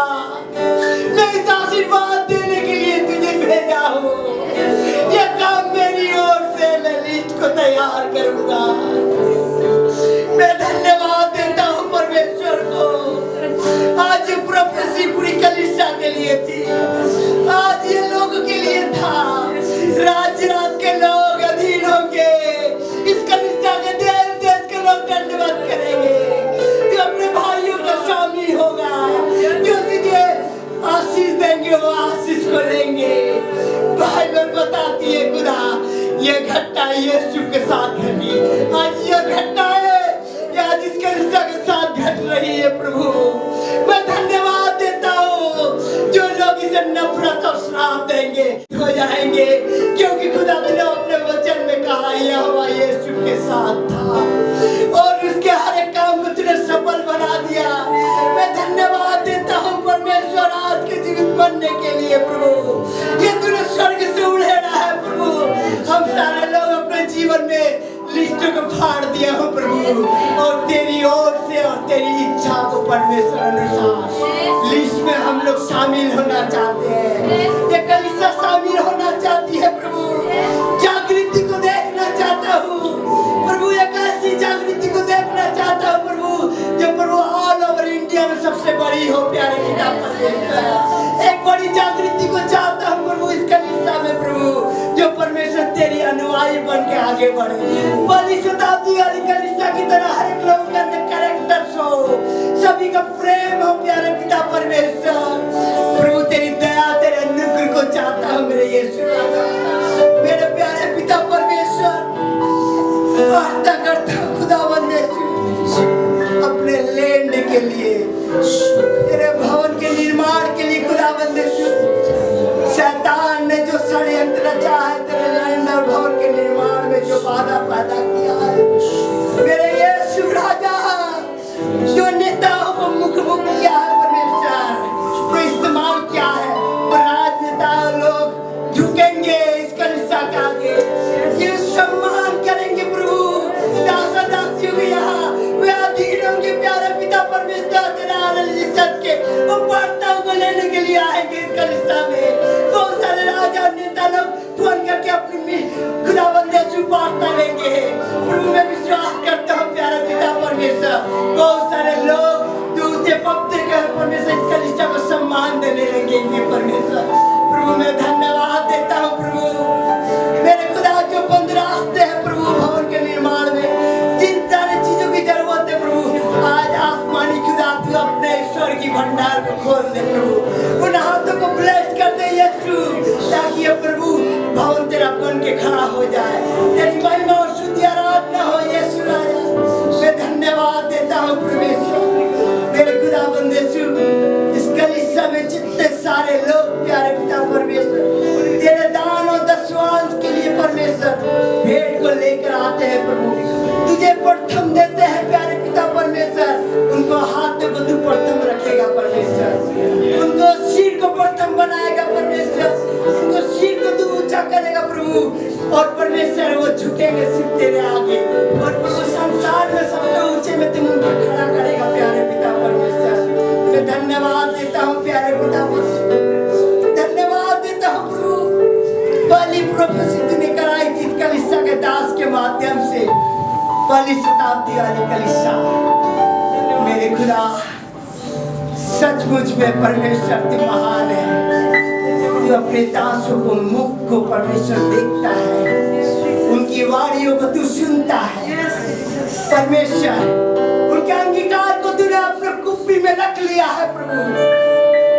B: मैं इस आशीर्वाद देने के लिए तुझे भेजा हूँ। ये काम मेरी ओर से, मैं लिस्ट को तैयार करूंगा। मैं धन्यवाद देता हूँ परमेश्वर को। आज ये प्रोफेसी पूरी कलीसिया के लिए थी, आज ये लोगों के लिए था। राज के लोग अधीन होंगे, इस कलीसिया के देश देश के लोग दंडवत करेंगे। जो अपने भाइयों का स्वामी होगा, जो तुझे आशीष देंगे वो आशीष को लेंगे। बाइबल बताती है खुदा ये घटना यीशु के साथ घटी। आज ये घटना है आज इस कलीसिया के साथ घट रही है। प्रभु मैं धन्यवाद देता हूँ, जो लोग इसे नफरत और श्राप देंगे हो जाएंगे, क्योंकि खुदा ने अपने वचन में कहा यहोवा यीशु के साथ था और उसके हर एक काम को तूने सफल बना दिया। मैं धन्यवाद देता हूँ परमेश्वर आज के जीवित बनने के लिए। प्रभु ये तूने स्वर्ग से उड़ेड़ा है प्रभु। हम सारे लोग अपने जीवन में लिस्टों को फाड़ दिया हो प्रभु, और तेरी ओर से और तेरी इच्छा को परमेश्वर अनुसार लिस्ट में हम लोग शामिल होना चाहते हैं। ये कलीसिया शामिल होना चाहती है प्रभु। जागृति को देखना चाहता हूँ प्रभु, एक ऐसी जागृति को देखना चाहता हूँ प्रभु जो प्रभु ऑल ओवर इंडिया में सबसे बड़ी हो। प्यारे पिता परमेश्वर, एक बड़ी जागृति को चाहता हूँ प्रभु इस कलीसिया में प्रभु, जो परमेश्वर तेरी अनुयायी बन के आगे बढ़े। पहली शताब्दी वाली कलीसिया की तरह हर एक लोग के अंदर कैरेक्टर्स हो, सभी का प्रेम हो। प्यारे पिता परमेश्वर प्रभु तेरी दया तेरे अनुग्रह को चाहता हूँ मेरे यीशु राजा। मेरे प्यारे पिता परमेश्वर वास्ता करता हूँ खुदावंद यीशु अपने लैंड के लिए, तेरे भवन के निर्माण के लिए। खुदावंद यीशु शैतान ने जो षड्यंत्र रचा है तेरे लैंड और भवन के निर्माण में जो बाधा पैदा किया है, मेरे यीशु राजा जो नेताओं को मुखमुख किया है परमेश्वर, जो इस्तेमाल किया है, और राजनेता लोग झुकेंगे इस कलीसिया के आगे, ये सम्मान करेंगे प्रभु। दासा दासियों के यहाँ वे अधीन होंगे। प्यारे पिता परमेश्वर तेरे आरएलजी चर्च के वो वार्ताओं को लेने के लिए आएंगे इस कलीसिया में। बहुत सारे राजा नेता लोग फोन करके अपनी खुदावंद यीशु वार्ता लेंगे प्रभु। मैं विश्वास करता हूँ प्यारे पिता परमेश्वर, बहुत सारे लोग जो उसे पवित्र कर परमेश्वर इस कलीसिया को सम्मान देने लगेंगे परमेश्वर। प्रभु मैं धन्यवाद देता हूँ प्रभु। मेरे खुदा जो बंद रास्ते हैं प्रभु भवन के निर्माण में, जिन सारी चीजों की जरूरत है प्रभु, आज आसमानी खुदा तू अपने ईश्वर की भंडार को खोल दे प्रभु। उन हाथों को ब्लेस कर दे यीशु, ताकि ये प्रभु भवन तेरा बन के खड़ा हो जाए, तेरी महिमा और स्तुति आराधना हो यीशु राजा। मैं धन्यवाद देता हूँ परमेश्वर मेरे खुदावंद यीशु। इस कलीसिया में जितने सारे लोग प्यारे पिता परमेश्वर तेरे दान और दशवांश के लिए परमेश्वर भेंट को लेकर आते हैं प्रभु, तुझे प्रथम देते हैं प्यारे पिता परमेश्वर। उनको हाथों को तू प्रथम रखेगा परमेश्वर, उनको सिर को प्रथम बनाएगा परमेश्वर, उनको सिर को तू ऊंचा करेगा प्रभु, और परमेश्वर वो झुकेंगे सिर्फ तेरे आगे, और प्रभु संसार में सबसे ऊंचे में तुम उनको खड़ा करेगा प्यारे पिता परमेश्वर। मैं धन्यवाद देता हूँ प्यारे पिता परमेश्वर, धन्यवाद देता हूँ प्रभु। पहली प्रोफेसी तूने कराई थी कलीसिया के दास के माध्यम से, पहली शताब्दी वाली कलीसिया। मेरे खुदा सचमुच में परमेश्वर तू महान है, तू अपने दासों को मुख को परमेश्वर देखता है, उनकी वाणियों को तू सुनता है परमेश्वर, उनके अंगीकार को तूने कुप्पी में रख लिया है प्रभु,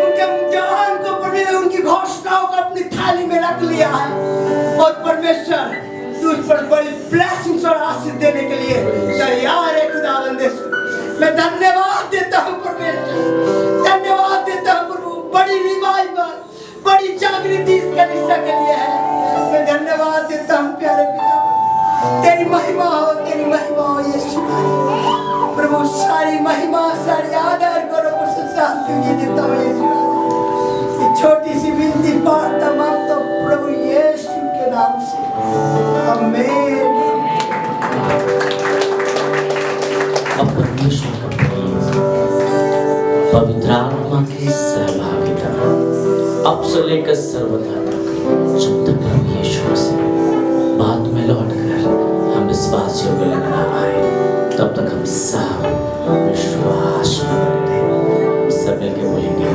B: उनके जवान को प्रभु उनकी घोषणाओं को अपनी थाली में रख लिया है, और परमेश्वर तू उस पर बड़ी ब्लेसिंग्स और आशीष देने के लिए तैयार है खुदावंद यीशु। मैं धन्यवाद देता हूँ परमेश्वर, धन्यवाद देता हूँ प्रभु, बड़ी रिवाइवल, बड़ी जागृति इस कलीसिया के लिए है। मैं धन्यवाद देता हूँ प्यारे पिता, तेरी महिमा हो यीशु प्रभु, सारी महिमा सारी आदर गौरव प्रशंसा तुझे देता हूँ यीशु। ये छोटी सी विनती प्रार्थना मांगता हूँ प्रभु यीशु के नाम से, आमीन।
A: अब परमेश्वर का प्रेम, पवित्र आत्मा की सहभागिता अब से लेकर सर्वदा तक, जब तक प्रभु यीशु से बाद में लौटकर हम विश्वासियों में लगना आए, तब तक हम सब विश्वास में बने रहें। सब मिलके बोलेंगे